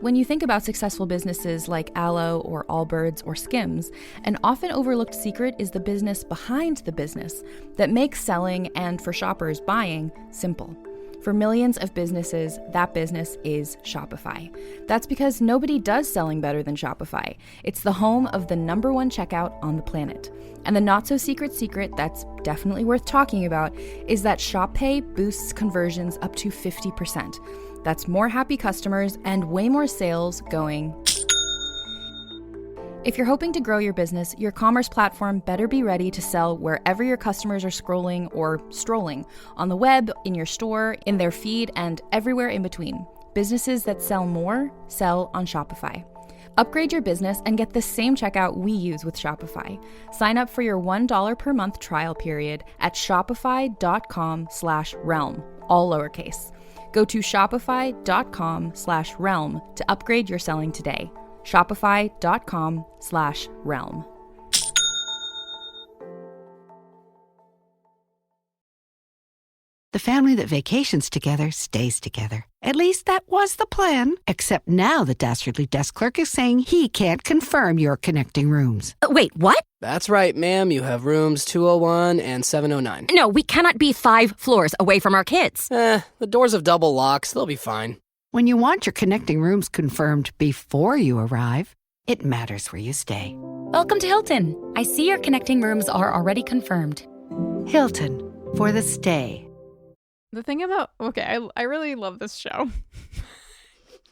When you think about successful businesses like Aloe or Allbirds or Skims, an often overlooked secret is the business behind the business that makes selling and, for shoppers, buying simple. For millions of businesses, that business is Shopify. That's because nobody does selling better than Shopify. It's the home of the #1 checkout on the planet. And the not-so-secret secret that's definitely worth talking about is that Shop Pay boosts conversions up to 50%. That's more happy customers and way more sales going. If you're hoping to grow your business, your commerce platform better be ready to sell wherever your customers are scrolling or strolling, on the web, in your store, in their feed, and everywhere in between. Businesses that sell more, sell on Shopify. Upgrade your business and get the same checkout we use with Shopify. Sign up for your $1 per month trial period at shopify.com/realm, all lowercase. Go to shopify.com/realm to upgrade your selling today. Shopify.com/realm. The family that vacations together stays together. At least that was the plan. Except now the dastardly desk clerk is saying he can't confirm your connecting rooms. Wait, what? That's right, ma'am. You have rooms 201 and 709. No, we cannot be 5 floors away from our kids. The doors have double locks. They'll be fine. When you want your connecting rooms confirmed before you arrive, it matters where you stay. Welcome to Hilton. I see your connecting rooms are already confirmed. Hilton, for the stay. The thing about I really love this show,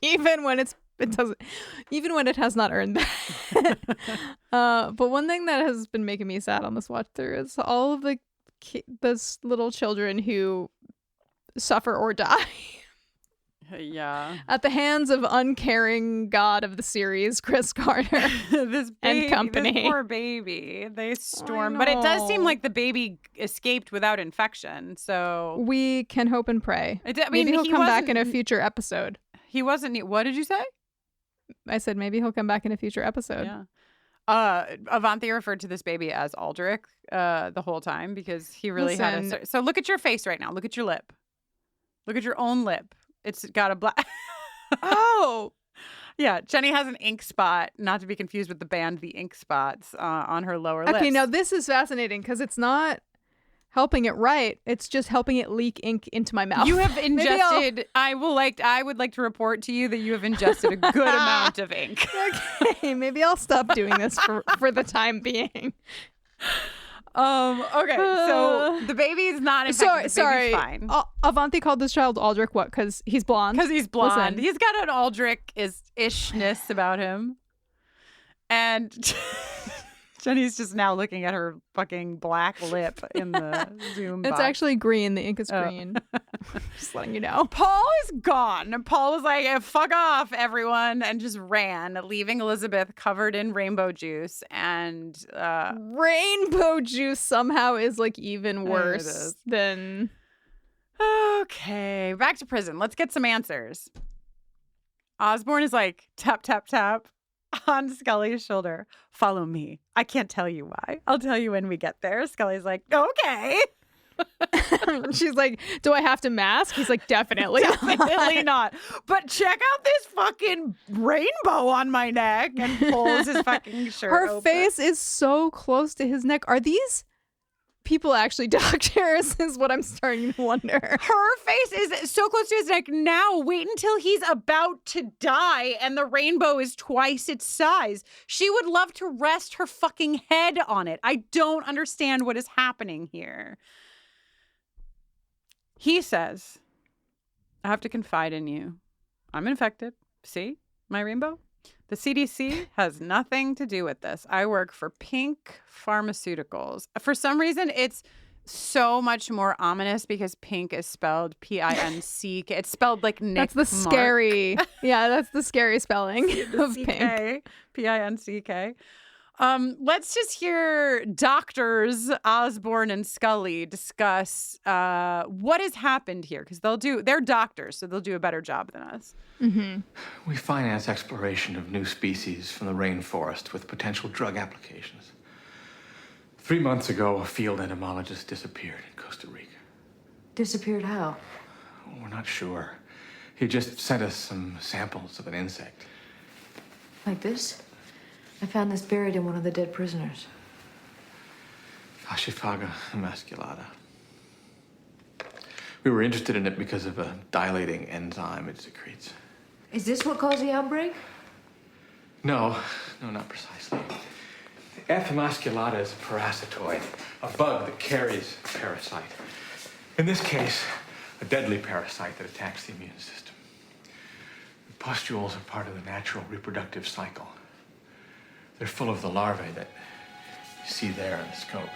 even when it has not earned that. But one thing that has been making me sad on this watch through is all of those little children who suffer or die. Yeah. At the hands of uncaring god of the series, Chris Carter this baby, and company. This poor baby. They stormed. But it does seem like the baby escaped without infection. So we can hope and pray. Maybe he'll come back in a future episode. He wasn't. What did you say? I said maybe he'll come back in a future episode. Yeah. Avanti referred to this baby as Aldrich the whole time because he really had a... So look at your face right now. Look at your lip. Look at your own lip. It's got a black... Oh! Yeah, Jenny has an ink spot, not to be confused with the band The Ink Spots, on her lower lip. Okay, now this is fascinating because it's not helping it right. It's just helping it leak ink into my mouth. You have ingested... I would like to report to you that you have ingested a good amount of ink. Okay, maybe I'll stop doing this for the time being. Okay, so the baby's not infected. Sorry. Fine. Avanti called this child Aldrich what? Because he's blonde? Because he's blonde. Listen. He's got an Aldrich-ishness about him. And Jenny's just now looking at her fucking black lip in the Zoom box. It's actually green. The ink is green. Just letting you know. Paul is gone. Paul was like, fuck off, everyone, and just ran, leaving Elizabeth covered in rainbow juice. And rainbow juice somehow is like even worse than... Okay, back to prison. Let's get some answers. Osborne is like, tap, tap, tap on Scully's shoulder. Follow me. I can't tell you why. I'll tell you when we get there. Scully's like, okay. She's like, do I have to mask? He's like, definitely not. But check out this fucking rainbow on my neck, and pulls his fucking shirt Her open. face is so close to his neck. Are these people actually doctors is what I'm starting to wonder. Her face is so close to his neck now. Wait until he's about to die and the rainbow is twice its size. She would love to rest her fucking head on it. I don't understand what is happening here. He says, I have to confide in you. I'm infected. See my rainbow? The CDC has nothing to do with this. I work for Pink Pharmaceuticals. For some reason, it's so much more ominous because Pink is spelled P-I-N-C-K. It's spelled like Nick. That's the scary. Yeah, that's the scary spelling of Pink. P-I-N-C-K. Let's just hear doctors Osborne and Scully discuss what has happened here, because they're doctors, so they'll do a better job than us. Mm-hmm. We finance exploration of new species from the rainforest with potential drug applications. 3 months ago, a field entomologist disappeared in Costa Rica. Disappeared how? We're not sure. He just sent us some samples of an insect. Like this? I found this buried in one of the dead prisoners. Fascifaga emasculata. We were interested in it because of a dilating enzyme it secretes. Is this what caused the outbreak? No, not precisely. F. emasculata is a parasitoid, a bug that carries a parasite. In this case, a deadly parasite that attacks the immune system. The pustules are part of the natural reproductive cycle. They're full of the larvae that you see there in the scope.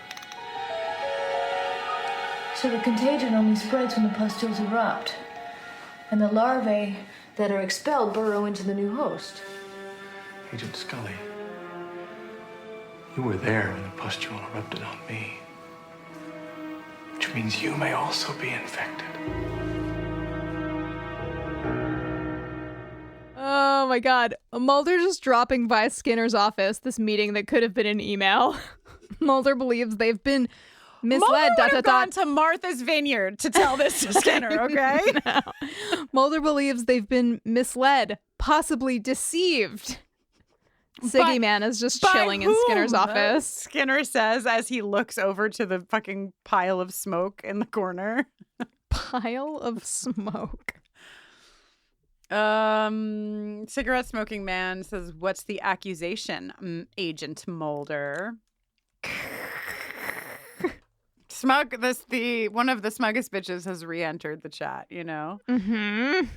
So the contagion only spreads when the pustules erupt. And the larvae that are expelled burrow into the new host. Agent Scully, you were there when the pustule erupted on me. Which means you may also be infected. Oh my God. Mulder just dropping by Skinner's office, this meeting that could have been an email. Mulder believes they've been misled. Mulder would have gone to Martha's Vineyard to tell this to Skinner, okay? No. Mulder believes they've been misled, possibly deceived. Siggy Man is just chilling in Skinner's office. Skinner says as he looks over to the fucking pile of smoke in the corner. Pile of smoke. Cigarette smoking man says, "What's the accusation, Agent Mulder?" One of the smuggest bitches has re-entered the chat, you know? Mm-hmm.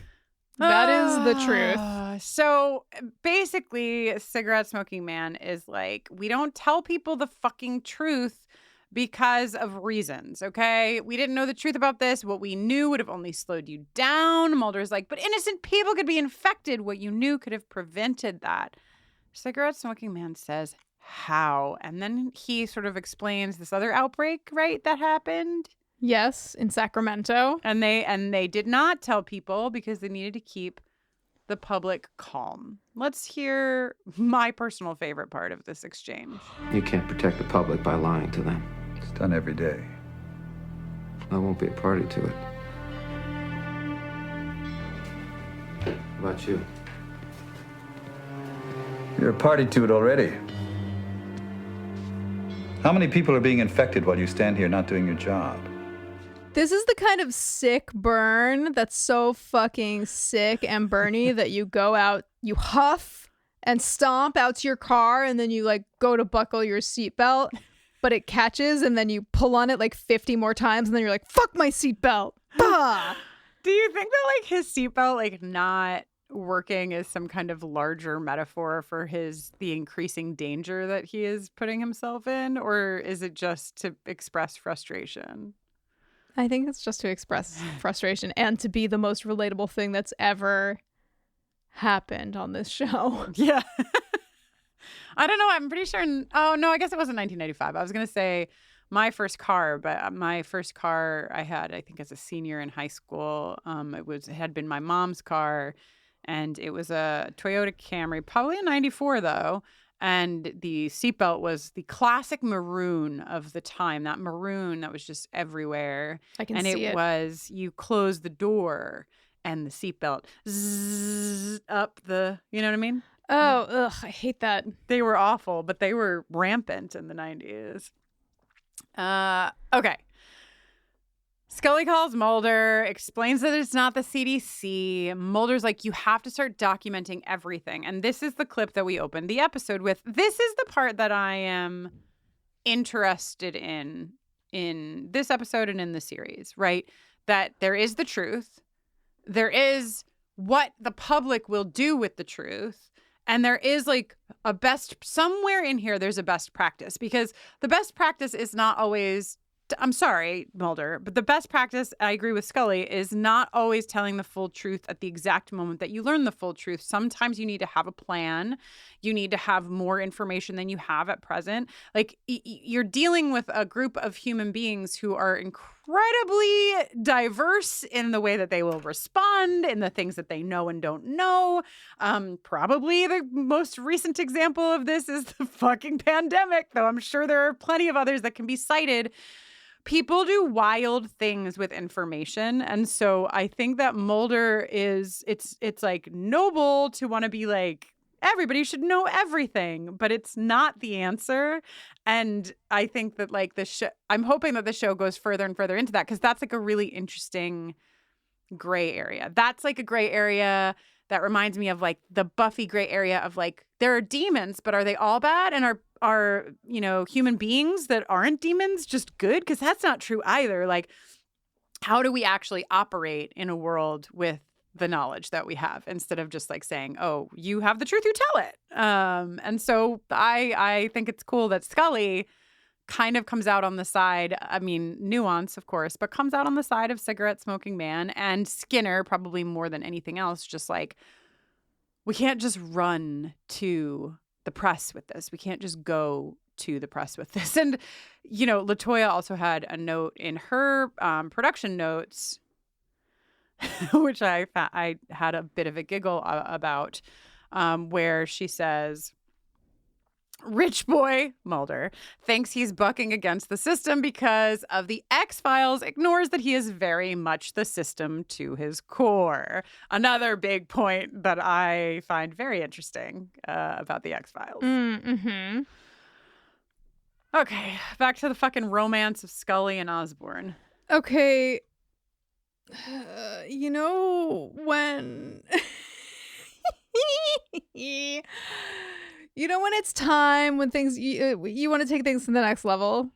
That is the truth. So basically, cigarette smoking man is like, we don't tell people the fucking truth because of reasons, okay? We didn't know the truth about this. What we knew would have only slowed you down. Mulder's like, but innocent people could be infected. What you knew could have prevented that. Cigarette smoking man says, how? And then he sort of explains this other outbreak, right, that happened? Yes, in Sacramento. And they did not tell people because they needed to keep the public calm. Let's hear my personal favorite part of this exchange. You can't protect the public by lying to them. It's done every day. I won't be a party to it. How about you? You're a party to it already. How many people are being infected while you stand here not doing your job? This is the kind of sick burn that's so fucking sick and burny that you go out, you huff and stomp out to your car, and then you like go to buckle your seatbelt, but it catches, and then you pull on it like 50 more times, and then you're like, fuck my seatbelt. Bah! Do you think that like his seatbelt like not working is some kind of larger metaphor for the increasing danger that he is putting himself in, or is it just to express frustration? I think it's just to express frustration and to be the most relatable thing that's ever happened on this show. Yeah. I don't know. I'm pretty sure. Oh, no, I guess it wasn't 1995. I was going to say my first car, but my first car I had, I think, as a senior in high school. It had been my mom's car, and it was a Toyota Camry, probably a 94, though. And the seatbelt was the classic maroon of the time, that maroon that was just everywhere. I can see it. And it was, you close the door and the seatbelt zzz up the, you know what I mean? Oh, ugh, I hate that. They were awful, but they were rampant in the 90s. Okay. Scully calls Mulder, explains that it's not the CDC. Mulder's like, you have to start documenting everything. And this is the clip that we opened the episode with. This is the part that I am interested in this episode and in the series, right? That there is the truth. There is what the public will do with the truth. And there is like somewhere in here, there's a best practice, because the best practice is not always, I'm sorry, Mulder, but the best practice, I agree with Scully, is not always telling the full truth at the exact moment that you learn the full truth. Sometimes you need to have a plan. You need to have more information than you have at present. Like, you're dealing with a group of human beings who are incredibly diverse in the way that they will respond, in the things that they know and don't know. Probably the most recent example of this is the fucking pandemic, though I'm sure there are plenty of others that can be cited. People do wild things with information. And so I think that Mulder it's like noble to want to be like, everybody should know everything, but it's not the answer. And I think that like I'm hoping that the show goes further and further into that, because that's like a really interesting gray area. That's like a gray area that reminds me of like the Buffy gray area of like, there are demons, but are they all bad? And are human beings that aren't demons just good? Because that's not true either. Like, how do we actually operate in a world with the knowledge that we have, instead of just like saying, oh, you have the truth, you tell it. And so I think it's cool that Scully kind of comes out on the side, I mean, nuance, of course, but comes out on the side of cigarette smoking man, and Skinner probably more than anything else, just like, we can't just run to the press with this. We can't just go to the press with this. And, LaToya also had a note in her production notes, which I had a bit of a giggle about, where she says, rich boy Mulder thinks he's bucking against the system because of the X-Files, ignores that he is very much the system to his core. Another big point that I find very interesting about the X-Files. Mm-hmm. Okay, back to the fucking romance of Scully and Osborn. Okay. When when it's time, when things you want to take things to the next level,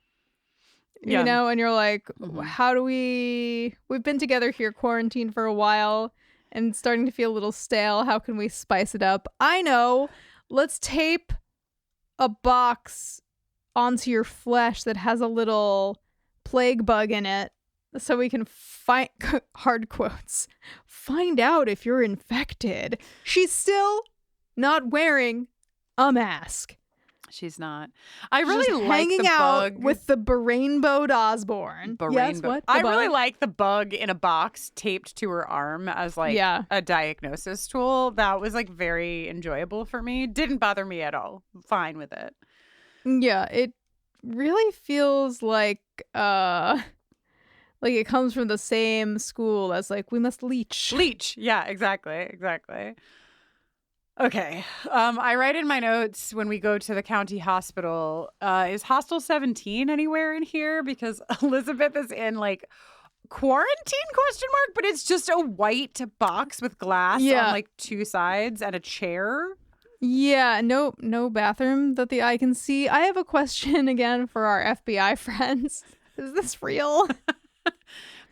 and you're like, how do we've been together here quarantined for a while and starting to feel a little stale. How can we spice it up? I know. Let's tape a box onto your flesh that has a little plague bug in it so we can find, hard quotes, find out if you're infected. She's still not wearing a mask. She's not. I really like hanging the out bug with the rainbowed Osborne. Yes, what? I really like the bug in a box taped to her arm as like a diagnosis tool. That was like very enjoyable for me. Didn't bother me at all. Fine with it. Yeah, it really feels like it comes from the same school as like we must leech. Leech. Yeah, exactly. Okay. I write in my notes when we go to the county hospital, is Hostel 17 anywhere in here? Because Elizabeth is in like quarantine ? But it's just a white box with glass on like two sides and a chair. Yeah, no bathroom that the eye can see. I have a question again for our FBI friends. Is this real?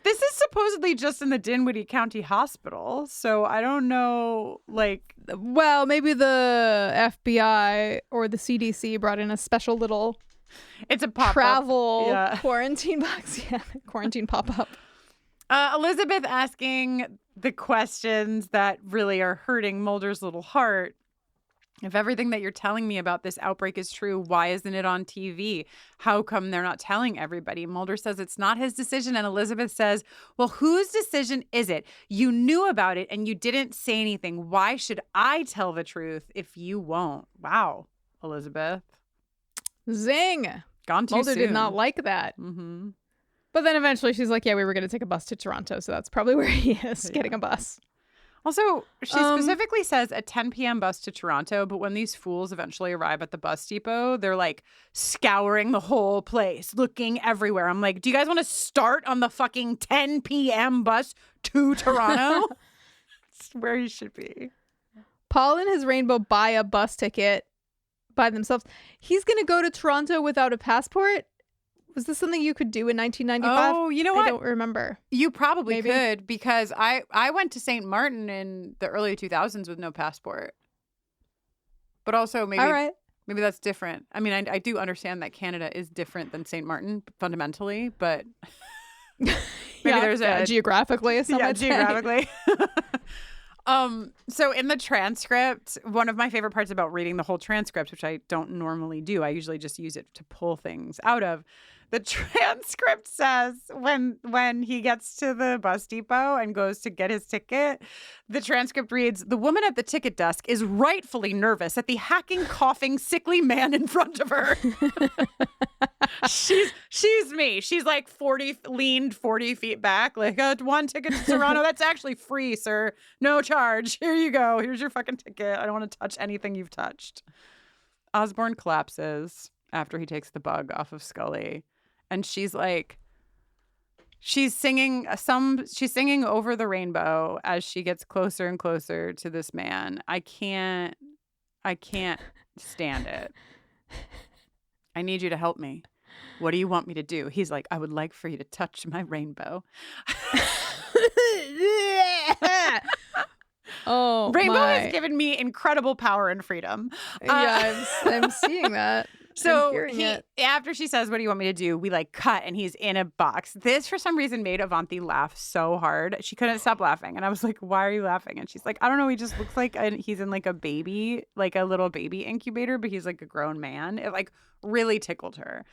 This is supposedly just in the Dinwiddie County Hospital, so I don't know, like... Well, maybe the FBI or the CDC brought in a special little... It's a pop-up. Travel quarantine box. Yeah, quarantine pop-up. Elizabeth asking the questions that really are hurting Mulder's little heart. If everything that you're telling me about this outbreak is true, why isn't it on TV? How come they're not telling everybody? Mulder says it's not his decision, and Elizabeth says, well, whose decision is it? You knew about it, and you didn't say anything. Why should I tell the truth if you won't? Wow, Elizabeth. Zing! Gone too Mulder soon. did not like that. Mm-hmm. But then eventually she's like, yeah, we were going to take a bus to Toronto, so that's probably where he is, getting a bus. Also, she specifically says a 10 p.m. bus to Toronto, but when these fools eventually arrive at the bus depot, they're like scouring the whole place, looking everywhere. I'm like, do you guys want to start on the fucking 10 p.m. bus to Toronto? It's where you should be. Paul and his rainbow buy a bus ticket by themselves. He's going to go to Toronto without a passport? Was this something you could do in 1995? Oh, you know what? I don't remember. You probably could, because I went to St. Martin in the early 2000s with no passport. But also maybe that's different. I mean, I do understand that Canada is different than St. Martin fundamentally, but maybe there's a geographically. Geographically. So in the transcript, one of my favorite parts about reading the whole transcript, which I don't normally do, I usually just use it to pull things out of. The transcript says when he gets to the bus depot and goes to get his ticket, the transcript reads, the woman at the ticket desk is rightfully nervous at the hacking, coughing, sickly man in front of her. She's me. She's like leaned 40 feet back, like, one ticket to Toronto. That's actually free, sir. No charge. Here you go. Here's your fucking ticket. I don't want to touch anything you've touched. Osborne collapses after he takes the bug off of Scully. And she's like, she's singing over the rainbow as she gets closer and closer to this man. I can't stand it. I need you to help me. What do you want me to do? He's like, I would like for you to touch my rainbow. Oh, Rainbow has given me incredible power and freedom. Yeah, I'm seeing that. So after she says, what do you want me to do? We like cut and he's in a box. This, for some reason, made Avanti laugh so hard. She couldn't stop laughing. And I was like, why are you laughing? And she's like, I don't know. He just looks like he's in like a baby, like a little baby incubator, but he's like a grown man. It like really tickled her.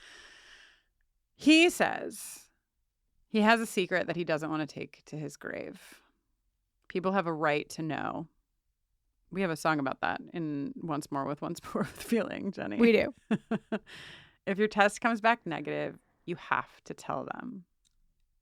He says he has a secret that he doesn't want to take to his grave. People have a right to know. We have a song about that in Once More with Feeling, Jenny. We do. If your test comes back negative, you have to tell them.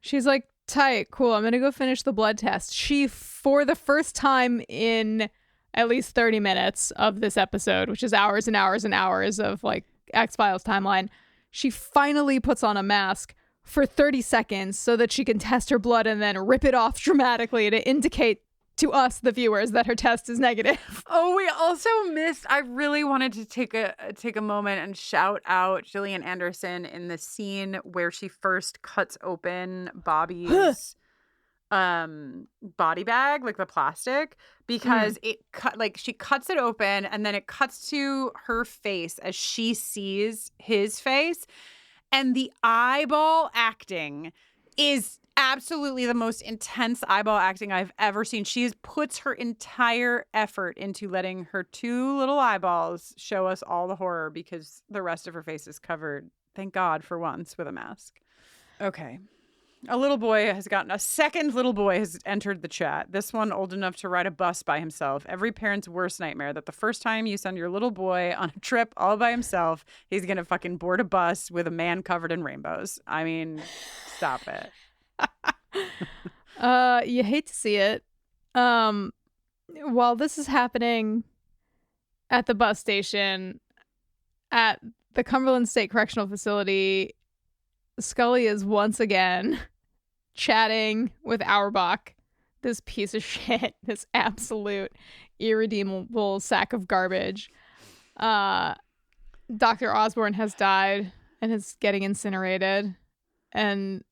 She's like, tight, cool. I'm going to go finish the blood test. She, for the first time in at least 30 minutes of this episode, which is hours and hours and hours of like X-Files timeline, she finally puts on a mask for 30 seconds so that she can test her blood and then rip it off dramatically to indicate to us, the viewers, that her test is negative. Oh, we also missed. I really wanted to take a moment and shout out Gillian Anderson in the scene where she first cuts open Bobby's body bag, like the plastic, because she cuts it open and then it cuts to her face as she sees his face, and the eyeball acting is absolutely the most intense eyeball acting I've ever seen. She puts her entire effort into letting her two little eyeballs show us all the horror because the rest of her face is covered, thank God for once, with a mask. Okay. A second little boy has entered the chat. This one old enough to ride a bus by himself. Every parent's worst nightmare, that the first time you send your little boy on a trip all by himself, he's going to fucking board a bus with a man covered in rainbows. I mean, stop it. You hate to see it. While this is happening at the bus station at the Cumberland State Correctional Facility, Scully is once again chatting with Auerbach, this piece of shit, this absolute irredeemable sack of garbage. Dr. Osborne has died and is getting incinerated. And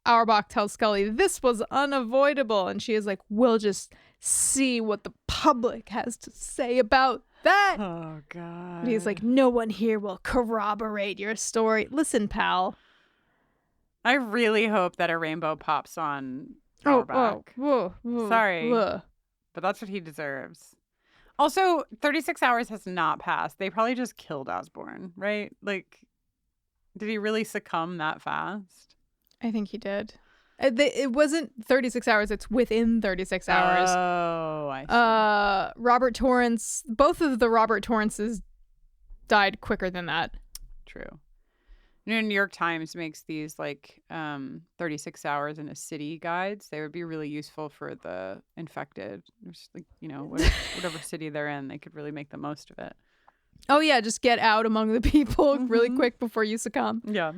Auerbach tells Scully, this was unavoidable. And she is like, we'll just see what the public has to say about that. Oh, God. And he's like, no one here will corroborate your story. Listen, pal. I really hope that a rainbow pops on Auerbach. Sorry, but that's what he deserves. Also, 36 hours has not passed. They probably just killed Osborne, right? Like, did he really succumb that fast? I think he did. It wasn't 36 hours. It's within 36 hours. Oh, I see. Robert Torrance, both of the Robert Torrances died quicker than that. True. You know, New York Times makes these 36 hours in a city guides. They would be really useful for the infected. Just whatever city they're in, they could really make the most of it. Oh, yeah. Just get out among the people really quick before you succumb. Yeah.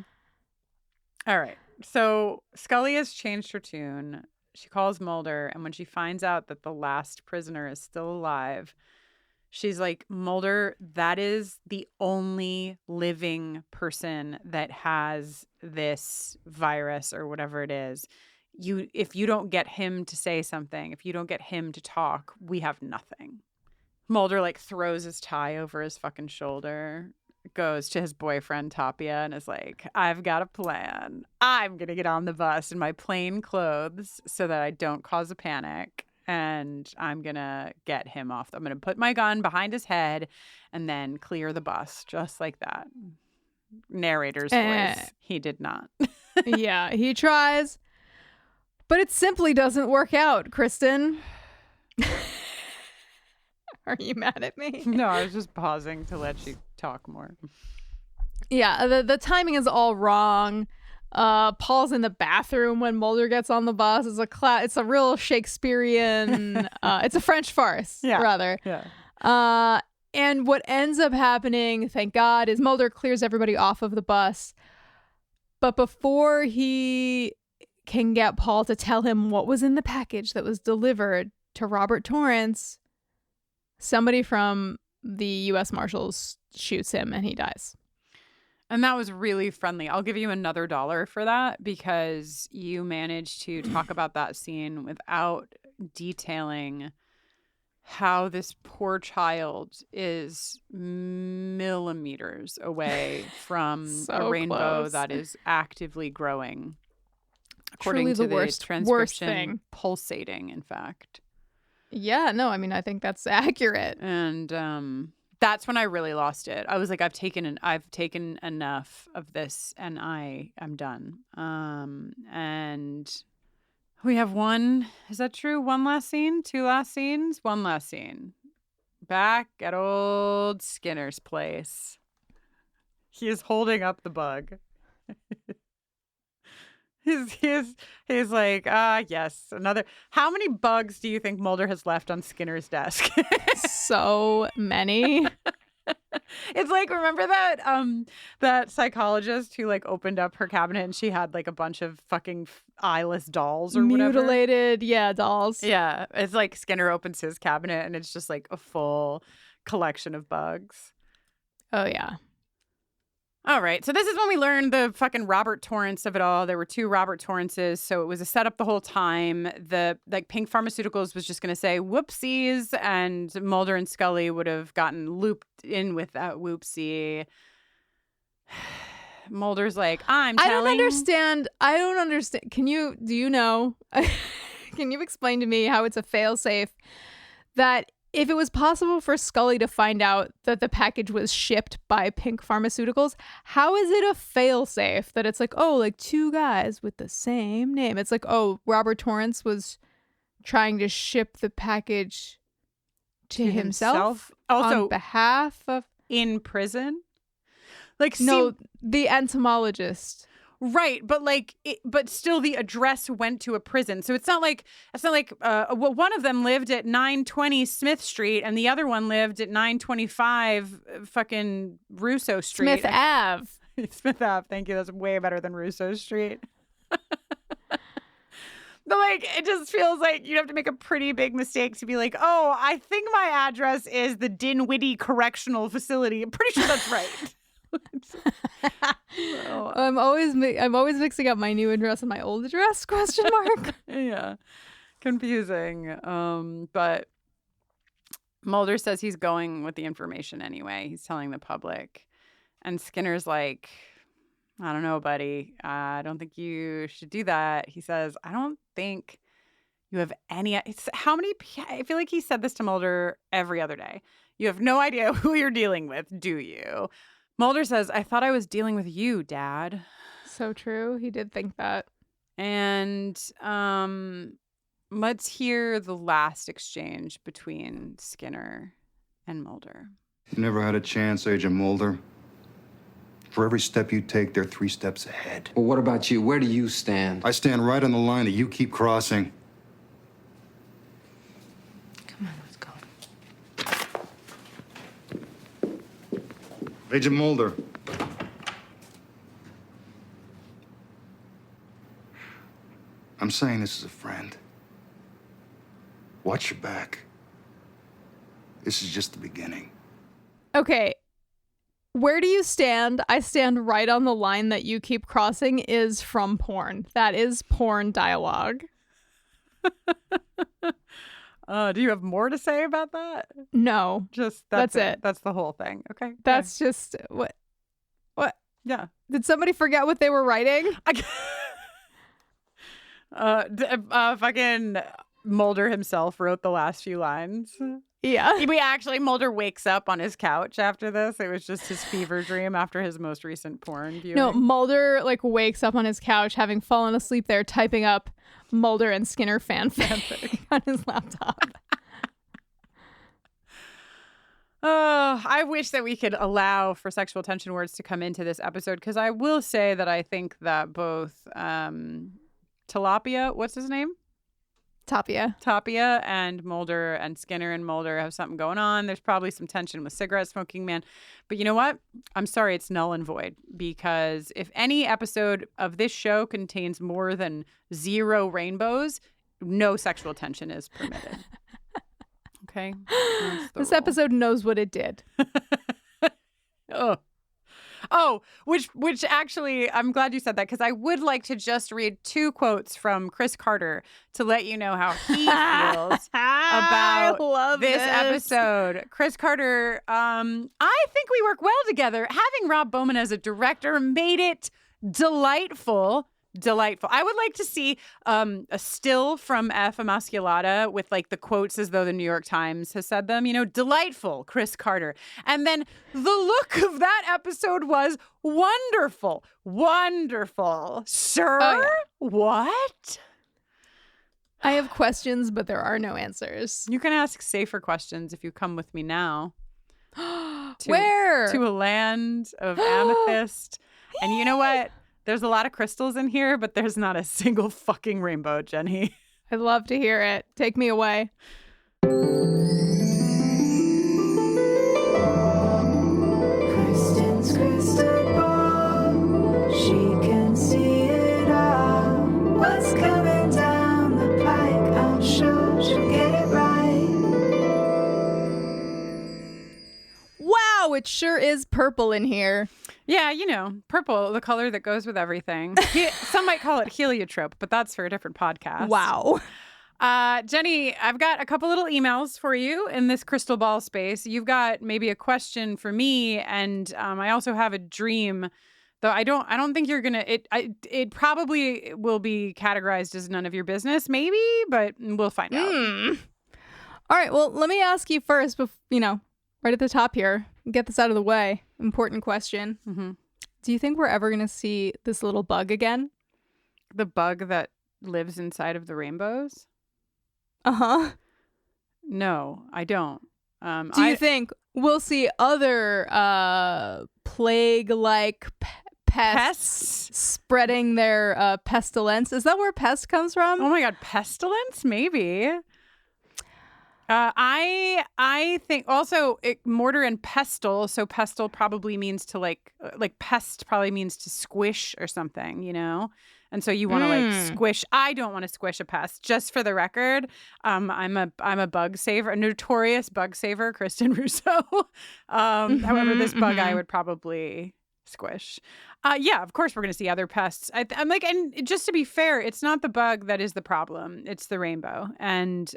All right. So Scully has changed her tune. She calls Mulder, and when she finds out that the last prisoner is still alive, she's like, Mulder, that is the only living person that has this virus or whatever it is. If you don't get him to say something, if you don't get him to talk, we have nothing. Mulder throws his tie over his fucking shoulder, goes to his boyfriend Tapia and is like, I've got a plan. I'm going to get on the bus in my plain clothes so that I don't cause a panic. And I'm going to get him off. I'm going to put my gun behind his head and then clear the bus just like that. Narrator's voice. He did not. Yeah, he tries. But it simply doesn't work out, Kristin. Are you mad at me? No, I was just pausing to let you talk more. Yeah, the timing is all wrong. Paul's in the bathroom when Mulder gets on the bus. It's a real Shakespearean. It's a French farce, rather. Yeah. And what ends up happening, thank God, is Mulder clears everybody off of the bus. But before he can get Paul to tell him what was in the package that was delivered to Robert Torrance, somebody from the U.S. Marshals shoots him and he dies. And that was really friendly. I'll give you another $1 for that because you managed to talk about that scene without detailing how this poor child is millimeters away from a rainbow that is actively growing. According Truly to the worst transcription, thing. Pulsating, in fact. Yeah, no, I mean, I think that's accurate. And that's when I really lost it. I was like, I've taken enough of this, and I'm done. And we have one. Is that true? One last scene? Two last scenes? One last scene. Back at old Skinner's place. He is holding up the bug. He's like, yes, another. How many bugs do you think Mulder has left on Skinner's desk? So many. It's like, remember that psychologist who opened up her cabinet and she had a bunch of fucking eyeless dolls or whatever? Mutilated, dolls. Yeah, it's like Skinner opens his cabinet and it's just a full collection of bugs. Oh, yeah. All right. So this is when we learned the fucking Robert Torrance of it all. There were 2 Robert Torrances. So it was a setup the whole time. The Pink Pharmaceuticals was just going to say whoopsies, and Mulder and Scully would have gotten looped in with that whoopsie. Mulder's like, I don't understand. Do you know? Can you explain to me how it's a failsafe that if it was possible for Scully to find out that the package was shipped by Pink Pharmaceuticals, how is it a failsafe that it's like, oh, like 2 guys with the same name? It's like, oh, Robert Torrance was trying to ship the package to himself also on behalf of in prison. Like, no, the entomologist. Right, but but still the address went to a prison. So it's not like one of them lived at 920 Smith Street and the other one lived at 925 fucking Russo Street. Smith Ave. Smith Ave, thank you. That's way better than Russo Street. But it just feels like you'd have to make a pretty big mistake to be like, oh, I think my address is the Dinwiddie Correctional Facility. I'm pretty sure that's right. I'm always mixing up my new address and my old address ? Yeah, confusing. But Mulder says he's going with the information anyway. He's telling the public, and Skinner's like, I don't know, buddy. I don't think you should do that. He says, I don't think you have any. How many? I feel like he said this to Mulder every other day. You have no idea who you're dealing with, do you? Mulder says, I thought I was dealing with you, Dad. So true. He did think that. And let's hear the last exchange between Skinner and Mulder. You never had a chance, Agent Mulder. For every step you take, they're 3 steps ahead. Well, what about you? Where do you stand? I stand right on the line that you keep crossing. Come on, let's go. Agent Mulder. I'm saying this as a friend. Watch your back. This is just the beginning. Okay. Where do you stand? I stand right on the line that you keep crossing is from porn. That is porn dialogue. Do you have more to say about that? No. Just that's it. That's the whole thing. Okay. That's just what? Yeah. Did somebody forget what they were writing? Fucking Mulder himself wrote the last few lines. Yeah. Mulder wakes up on his couch after this. It was just his fever dream after his most recent porn viewing. No, Mulder wakes up on his couch having fallen asleep there typing up Mulder and Skinner fanfic on his laptop. Oh, I wish that we could allow for sexual tension words to come into this episode, because I will say that I think that both Tilapia, what's his name? Tapia and Mulder and Skinner and Mulder have something going on. There's probably some tension with cigarette smoking man. But you know what? I'm sorry, it's null and void, because if any episode of this show contains more than 0 rainbows, no sexual tension is permitted. Okay? This episode knows what it did. Oh, which actually, I'm glad you said that, because I would like to just read 2 quotes from Chris Carter to let you know how he feels about this episode. Chris Carter, I think we work well together. Having Rob Bowman as a director made it delightful. I would like to see a still from Emasculata with the quotes as though the New York Times has said them. Delightful, Chris Carter. And then the look of that episode was wonderful. Wonderful. Sir? Oh, yeah. What? I have questions, but there are no answers. You can ask safer questions if you come with me now. Where? To a land of amethyst. And you know what? There's a lot of crystals in here, but there's not a single fucking rainbow, Jenny. I'd love to hear it. Take me away. Kristin's crystal ball, she can see it all. What's coming down the pike, I'm sure she'll get it right. Wow, it sure is purple in here. Yeah, you know, purple, the color that goes with everything. Some might call it heliotrope, but that's for a different podcast. Wow. Jenny, I've got a couple little emails for you in this crystal ball space. You've got maybe a question for me, and I also have a dream. Though I don't think you're gonna. It probably will be categorized as none of your business, maybe, but we'll find out. All right. Well, let me ask you first. Right at the top here, get this out of the way. Important question. Mm-hmm. Do you think we're ever gonna see this little bug again? The bug that lives inside of the rainbows? Uh-huh. No, I don't. Do you think we'll see other plague-like pests spreading their pestilence? Is that where pest comes from? Oh my God, pestilence? Maybe. I think also mortar and pestle. So pestle probably means to like pest probably means to squish or something, you know? And so you want to like squish. I don't want to squish a pest. Just for the record, I'm a bug saver, a notorious bug saver, Kristin Russo. However, this bug I would probably squish. Yeah, of course we're going to see other pests. I'm like, and just to be fair, it's not the bug that is the problem. It's the rainbow. And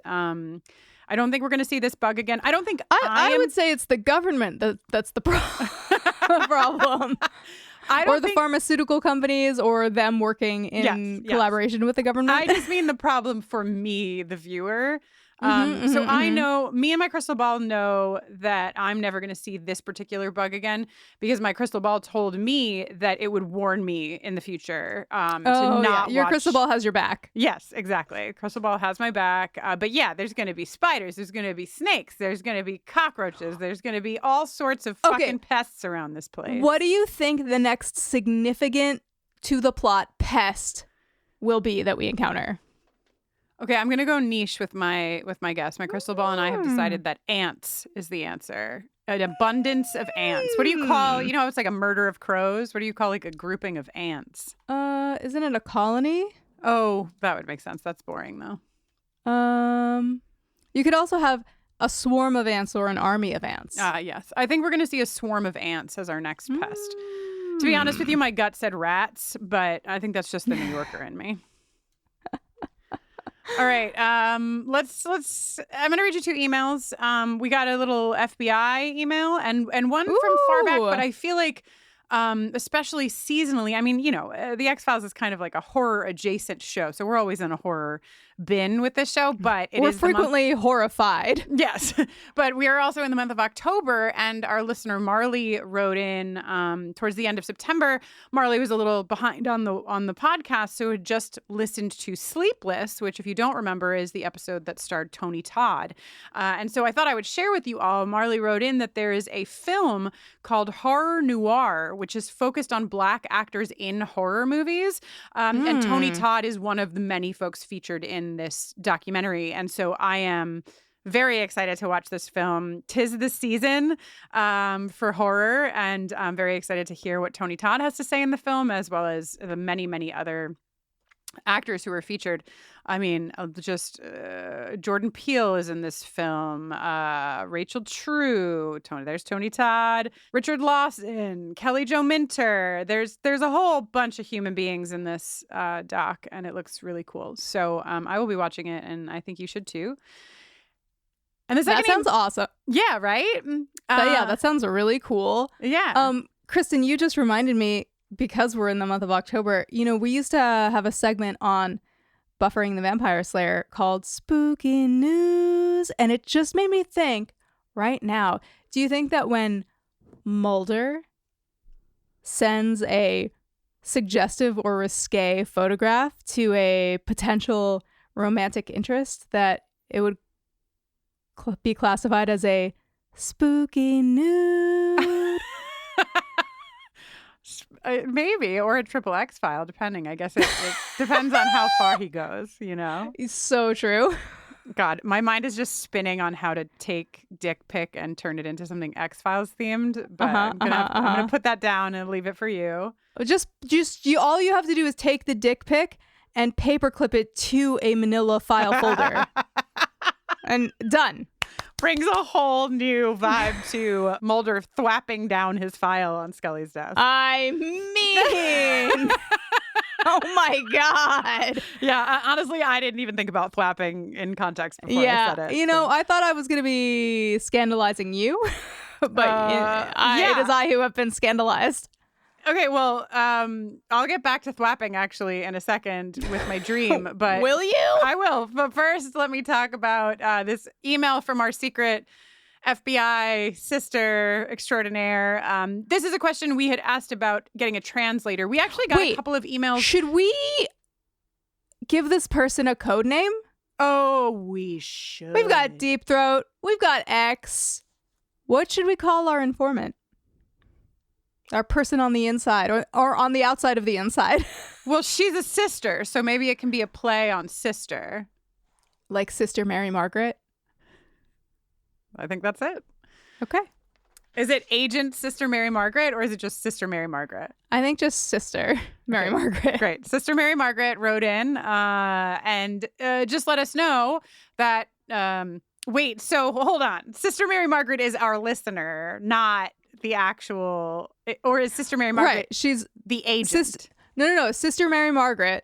I don't think we're going to see this bug again. I don't think I would say it's the government that's the problem. Or the pharmaceutical companies, or them working in collaboration with the government. I just mean the problem for me, the viewer. So I know, me and my crystal ball know that I'm never going to see this particular bug again, because my crystal ball told me that it would warn me in the future to not Your crystal ball has your back. Yes, exactly. Crystal ball has my back. But yeah, there's going to be spiders. There's going to be snakes. There's going to be cockroaches. There's going to be all sorts of fucking pests around this place. What do you think the next significant to the plot pest will be that we encounter? Okay, I'm gonna go niche with my guess. My crystal ball and I have decided that ants is the answer. An abundance of ants. What do you call? You know, it's like a murder of crows. What do you call like a grouping of ants? Isn't it a colony? Oh, that would make sense. That's boring though. You could also have a swarm of ants or an army of ants. Yes. I think we're gonna see a swarm of ants as our next pest. To be honest with you, my gut said rats, but I think that's just the New Yorker in me. All right. Let's. I'm gonna read you 2 emails. We got a little FBI email and one from far back, but I feel like, especially seasonally. I mean, you know, the X-Files is kind of like a horror adjacent show, so we're always in a horror bin with this show. But we're frequently horrified. Yes, but we are also in the month of October, and our listener Marley wrote in towards the end of September. Marley was a little behind on the podcast, so had just listened to Sleepless, which, if you don't remember, is the episode that starred Tony Todd. And so I thought I would share with you all. Marley wrote in that there is a film called Horror Noir, which is focused on Black actors in horror movies, and Tony Todd is one of the many folks featured in this documentary. And so I am very excited to watch this film. 'Tis the season for horror, and I'm very excited to hear what Tony Todd has to say in the film, as well as the many, many other actors who were featured. I mean, just Jordan Peele is in this film, Rachel True, there's Tony Todd, Richard Lawson, Kelly Jo Minter. There's a whole bunch of human beings in this doc, and it looks really cool. So I will be watching it, and I think you should too. And the second that sounds awesome. Yeah, right? Yeah, that sounds really cool. Yeah. Kristin, you just reminded me, because we're in the month of October, you know, we used to have a segment on Buffering the Vampire Slayer called Spooky News, and it just made me think right now, do you think that when Mulder sends a suggestive or risque photograph to a potential romantic interest, that it would be classified as a spooky nude? Maybe, or a triple X file, depending. I guess it depends on how far he goes, you know? It's so true. God, my mind is just spinning on how to take dick pic and turn it into something X-Files themed, but I'm gonna put that down and leave it for you. Just all you have to do is take the dick pic and paperclip it to a manila file folder. And done. brings a whole new vibe to Mulder thwapping down his file on Scully's desk. I mean, oh my God. Yeah, honestly, I didn't even think about thwapping in context before I said it. You know, I thought I was going to be scandalizing you, but it is I who have been scandalized. Okay, well, I'll get back to thwapping actually in a second with my dream, but will you? I will. But first, let me talk about this email from our secret FBI sister extraordinaire. This is a question we had asked about getting a translator. We actually got a couple of emails. Should we give this person a code name? Oh, we should. We've got Deep Throat. We've got X. What should we call our informant? Our person on the inside or on the outside of the inside. Well, she's a sister, so maybe it can be a play on sister. Like Sister Mary Margaret? I think that's it. Okay. Is it Agent Sister Mary Margaret or is it just Sister Mary Margaret? I think just Sister Mary Margaret. Great. Sister Mary Margaret wrote in and just let us know that, wait, so hold on. Sister Mary Margaret is our listener, not the actual, or is Sister Mary Margaret right? She's the agent? No. Sister Mary Margaret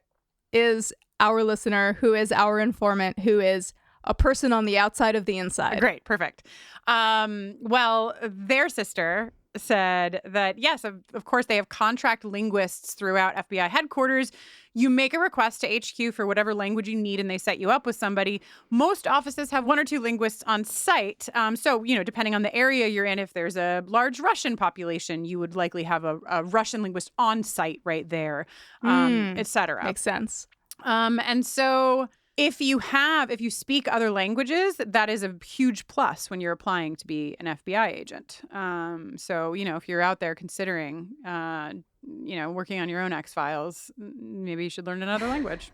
is our listener, who is our informant, who is a person on the outside of the inside. Great, perfect. Well, their sister said that yes, of course, they have contract linguists throughout FBI headquarters. You make a request to HQ for whatever language you need, and they set you up with somebody. Most offices have 1 or 2 linguists on site. So, depending on the area you're in, if there's a large Russian population, you would likely have a Russian linguist on site right there, et cetera. Makes sense. And so if you speak other languages, that is a huge plus when you're applying to be an FBI agent. So, if you're out there considering, working on your own X-Files, maybe you should learn another language.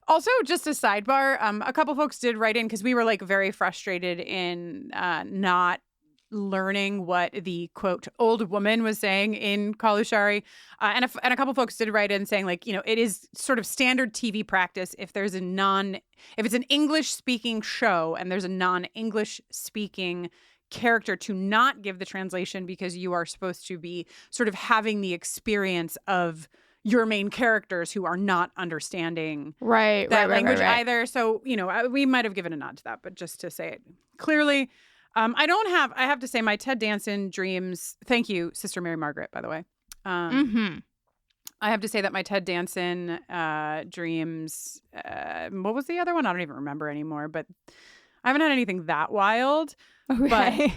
Also, just a sidebar, a couple folks did write in because we were very frustrated in not learning what the quote old woman was saying in Kalushari, and a couple folks did write in saying it is sort of standard TV practice if it's an English speaking show and there's a non-English speaking character to not give the translation because you are supposed to be sort of having the experience of your main characters who are not understanding that language either. So we might have given a nod to that, but just to say it clearly. I have to say my Ted Danson dreams. Thank you, Sister Mary Margaret, by the way. I have to say that my Ted Danson dreams, what was the other one? I don't even remember anymore, but I haven't had anything that wild. Okay.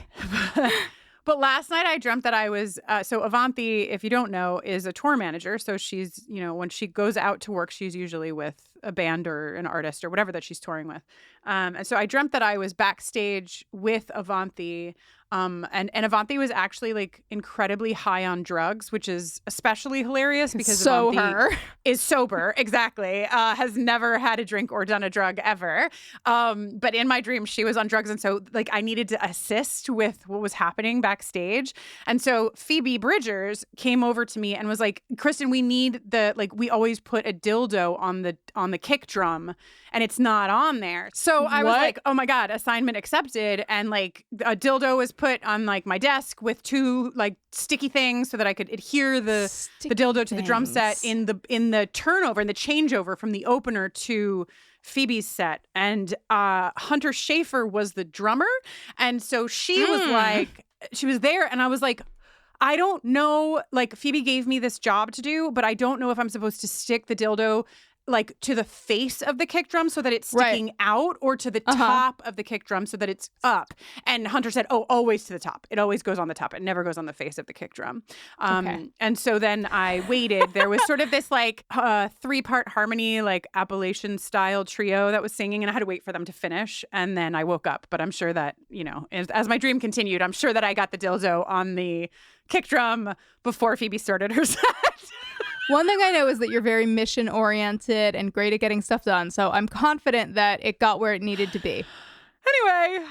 But last night I dreamt that I was, so Avanti, if you don't know, is a tour manager. So she's, when she goes out to work, she's usually with a band or an artist or whatever that she's touring with. And so I dreamt that I was backstage with Avanti. And Avanti was actually incredibly high on drugs, which is especially hilarious because Avanti is sober. Exactly. Has never had a drink or done a drug ever. But in my dream, she was on drugs. And so I needed to assist with what was happening backstage. And so Phoebe Bridgers came over to me and was like, Kristin, we need we always put a dildo on the kick drum and it's not on there. So I was like, oh my God, assignment accepted. And a dildo was put on my desk with 2 sticky things so that I could adhere the dildo to the drum set in the turnover and the changeover from the opener to Phoebe's set. And Hunter Schafer was the drummer. And so she was she was there and I was like, I don't know, Phoebe gave me this job to do, but I don't know if I'm supposed to stick the dildo to the face of the kick drum so that it's sticking out or to the top of the kick drum so that it's up. And Hunter said, oh, always to the top. It always goes on the top. It never goes on the face of the kick drum. And so then I waited. There was sort of this 3-part harmony, Appalachian style trio that was singing, and I had to wait for them to finish. And then I woke up. But I'm sure that, as my dream continued, I'm sure that I got the dildo on the kick drum before Phoebe started her set. One thing I know is that you're very mission oriented and great at getting stuff done. So I'm confident that it got where it needed to be. Anyway,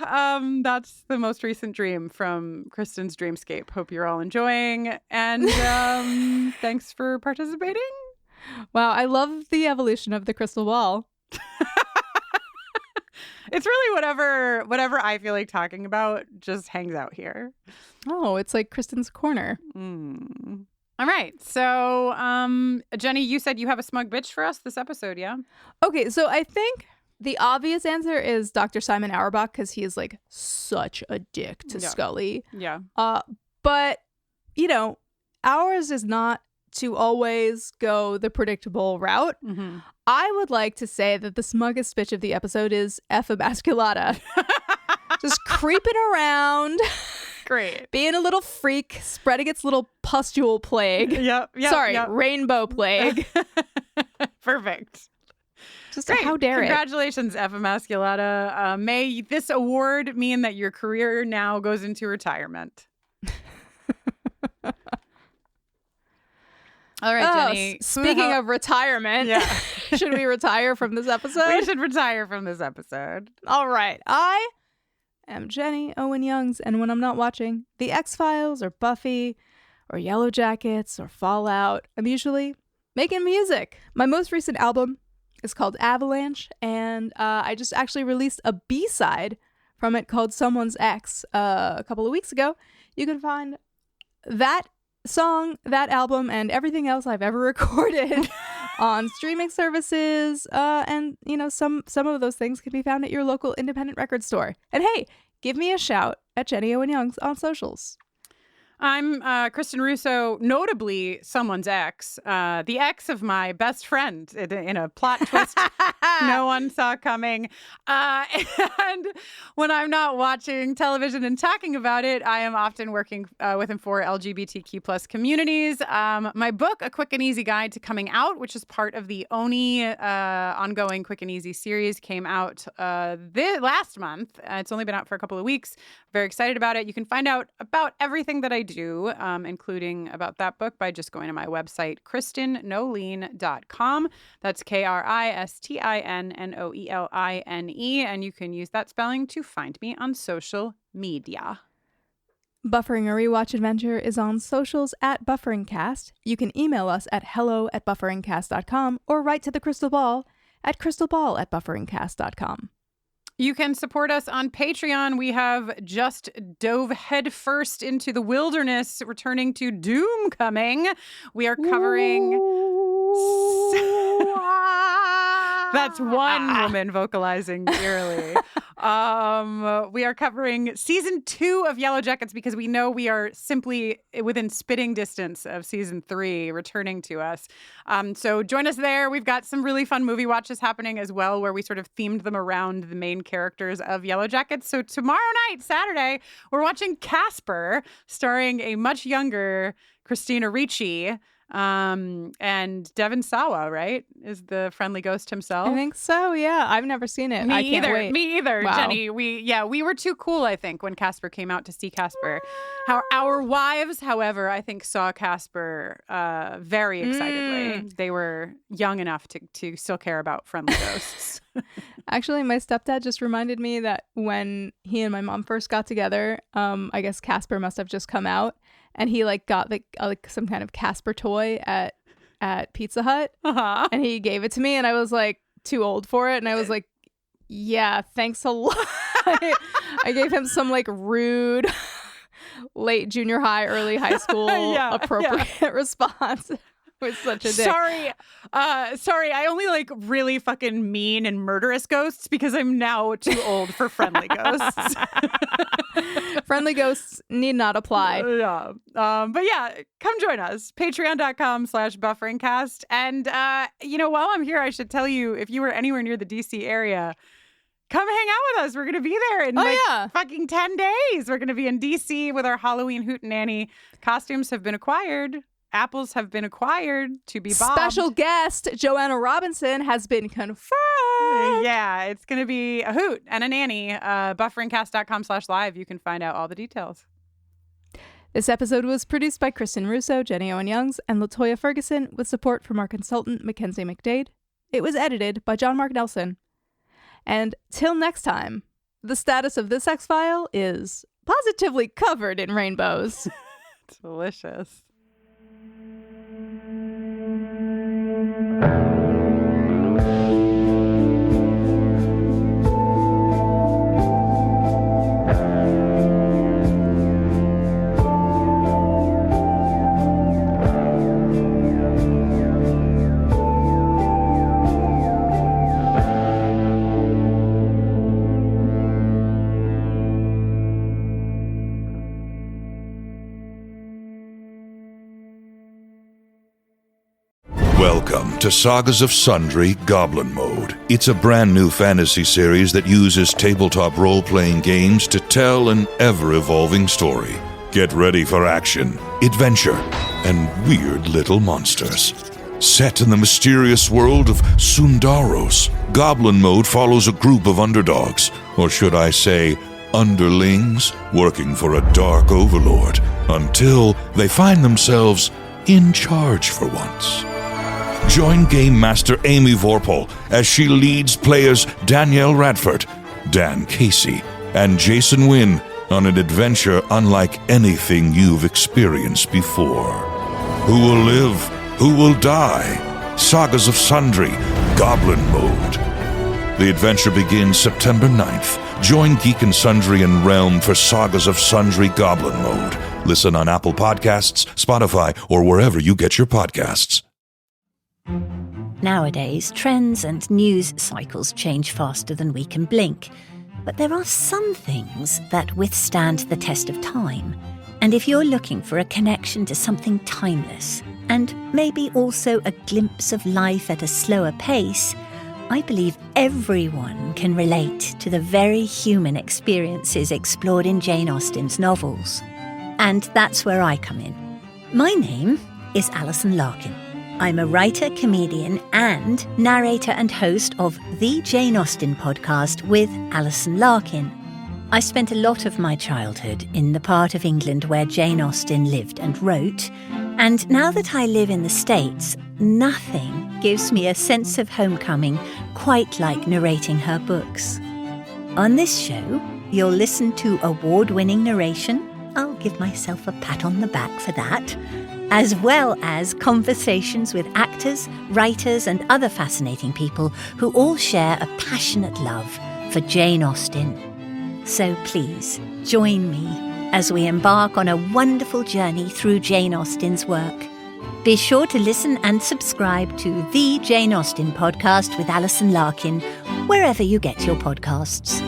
that's the most recent dream from Kristin's Dreamscape. Hope you're all enjoying. And thanks for participating. Wow, I love the evolution of the crystal ball. It's really whatever I feel like talking about just hangs out here. Oh, it's like Kristin's Corner. All right. So, Jenny, you said you have a smug bitch for us this episode, yeah? Okay, so I think the obvious answer is Dr. Simon Auerbach because he is like such a dick to Scully. Yeah. But, you know, ours is not to always go the predictable route. Mm-hmm. I would like to say that the smuggest bitch of the episode is Emasculata. Just creeping around. Great. Being a little freak, spreading its little pustule plague. Yep. Sorry, rainbow plague. Perfect. Just Great. how dare Congratulations, Emasculata. May this award mean that your career now goes into retirement. All right, Jenny. Speaking of retirement, should we retire from this episode? We should retire from this episode. All right. I am Jenny Owen Youngs, and when I'm not watching The X-Files or Buffy or Yellow Jackets or Fallout, I'm usually making music. My most recent album is called Avalanche, and I just actually released a B-side from it called Someone's X a couple of weeks ago. You can find that song, that album, and everything else I've ever recorded on streaming services, and you know, some of those things can be found at your local independent record store. And hey, give me a shout at Jenny Owen Youngs on socials. I'm Kristin Russo, notably someone's ex, the ex of my best friend in a plot twist no one saw coming. And when I'm not watching television and talking about it, I am often working with and for LGBTQ plus communities. My book, A Quick and Easy Guide to Coming Out, which is part of the Oni ongoing Quick and Easy series, came out last month. It's only been out for a couple of weeks. Very excited about it. You can find out about everything that I do, including about that book, by just going to my website, KristinNoeline.com. That's KristinNoeline. And you can use that spelling to find me on social media. Buffering a Rewatch Adventure is on socials at BufferingCast. You can email us at hello@bufferingcast.com or write to the Crystal Ball at crystalball@bufferingcast.com. You can support us on Patreon. We have just dove headfirst into the wilderness, returning to Doom coming. We are covering... That's one woman vocalizing eerily. We are covering season 2 of Yellow Jackets because we know we are simply within spitting distance of season 3 returning to us. So join us there. We've got some really fun movie watches happening as well, where we sort of themed them around the main characters of Yellow Jackets. So tomorrow night, Saturday, we're watching Casper, starring a much younger Christina Ricci. And Devon Sawa, right, is the friendly ghost himself. I think so. Yeah, I've never seen it. I can't wait. Me either. Wow. Jenny. We were too cool, I think, when Casper came out to see Casper. Our wives, however, I think saw Casper very excitedly. They were young enough to still care about friendly ghosts. Actually, my stepdad just reminded me that when he and my mom first got together, I guess Casper must have just come out. And he got some kind of Casper toy at Pizza Hut, and he gave it to me, and I was like too old for it, and I was like, "Yeah, thanks a lot." I gave him some rude, late junior high, early high school appropriate response. Was such a dick. Sorry, I only really fucking mean and murderous ghosts because I'm now too old for friendly ghosts. Friendly ghosts need not apply. But yeah, come join us. Patreon.com/bufferingcast. And, while I'm here, I should tell you, if you were anywhere near the DC area, come hang out with us. We're going to be there in fucking 10 days. We're going to be in DC with our Halloween Hootenanny. Costumes have been acquired. Apples have been acquired to be bombed. Special guest Joanna Robinson has been confirmed. Yeah, it's going to be a hoot and a nanny. Bufferingcast.com/live. You can find out all the details. This episode was produced by Kristin Russo, Jenny Owen Youngs, and LaToya Ferguson with support from our consultant, Mackenzie McDade. It was edited by John Mark Nelson. And till next time, the status of this X-File is positively covered in rainbows. Delicious. Welcome to Sagas of Sundry Goblin Mode. It's a brand new fantasy series that uses tabletop role-playing games to tell an ever-evolving story. Get ready for action, adventure, and weird little monsters. Set in the mysterious world of Sundaros, Goblin Mode follows a group of underdogs, or should I say, underlings, working for a dark overlord, until they find themselves in charge for once. Join Game Master Amy Vorpal as she leads players Danielle Radford, Dan Casey, and Jason Wynn on an adventure unlike anything you've experienced before. Who will live? Who will die? Sagas of Sundry, Goblin Mode. The adventure begins September 9th. Join Geek and Sundry and Realm for Sagas of Sundry Goblin Mode. Listen on Apple Podcasts, Spotify, or wherever you get your podcasts. Nowadays, trends and news cycles change faster than we can blink. But there are some things that withstand the test of time. And if you're looking for a connection to something timeless, and maybe also a glimpse of life at a slower pace, I believe everyone can relate to the very human experiences explored in Jane Austen's novels. And that's where I come in. My name is Alison Larkin. I'm a writer, comedian, and narrator and host of the Jane Austen podcast with Alison Larkin. I spent a lot of my childhood in the part of England where Jane Austen lived and wrote, and now that I live in the States, nothing gives me a sense of homecoming quite like narrating her books. On this show, you'll listen to award-winning narration. I'll give myself a pat on the back for that. As well as conversations with actors, writers, and other fascinating people who all share a passionate love for Jane Austen. So please, join me as we embark on a wonderful journey through Jane Austen's work. Be sure to listen and subscribe to the Jane Austen podcast with Alison Larkin, wherever you get your podcasts.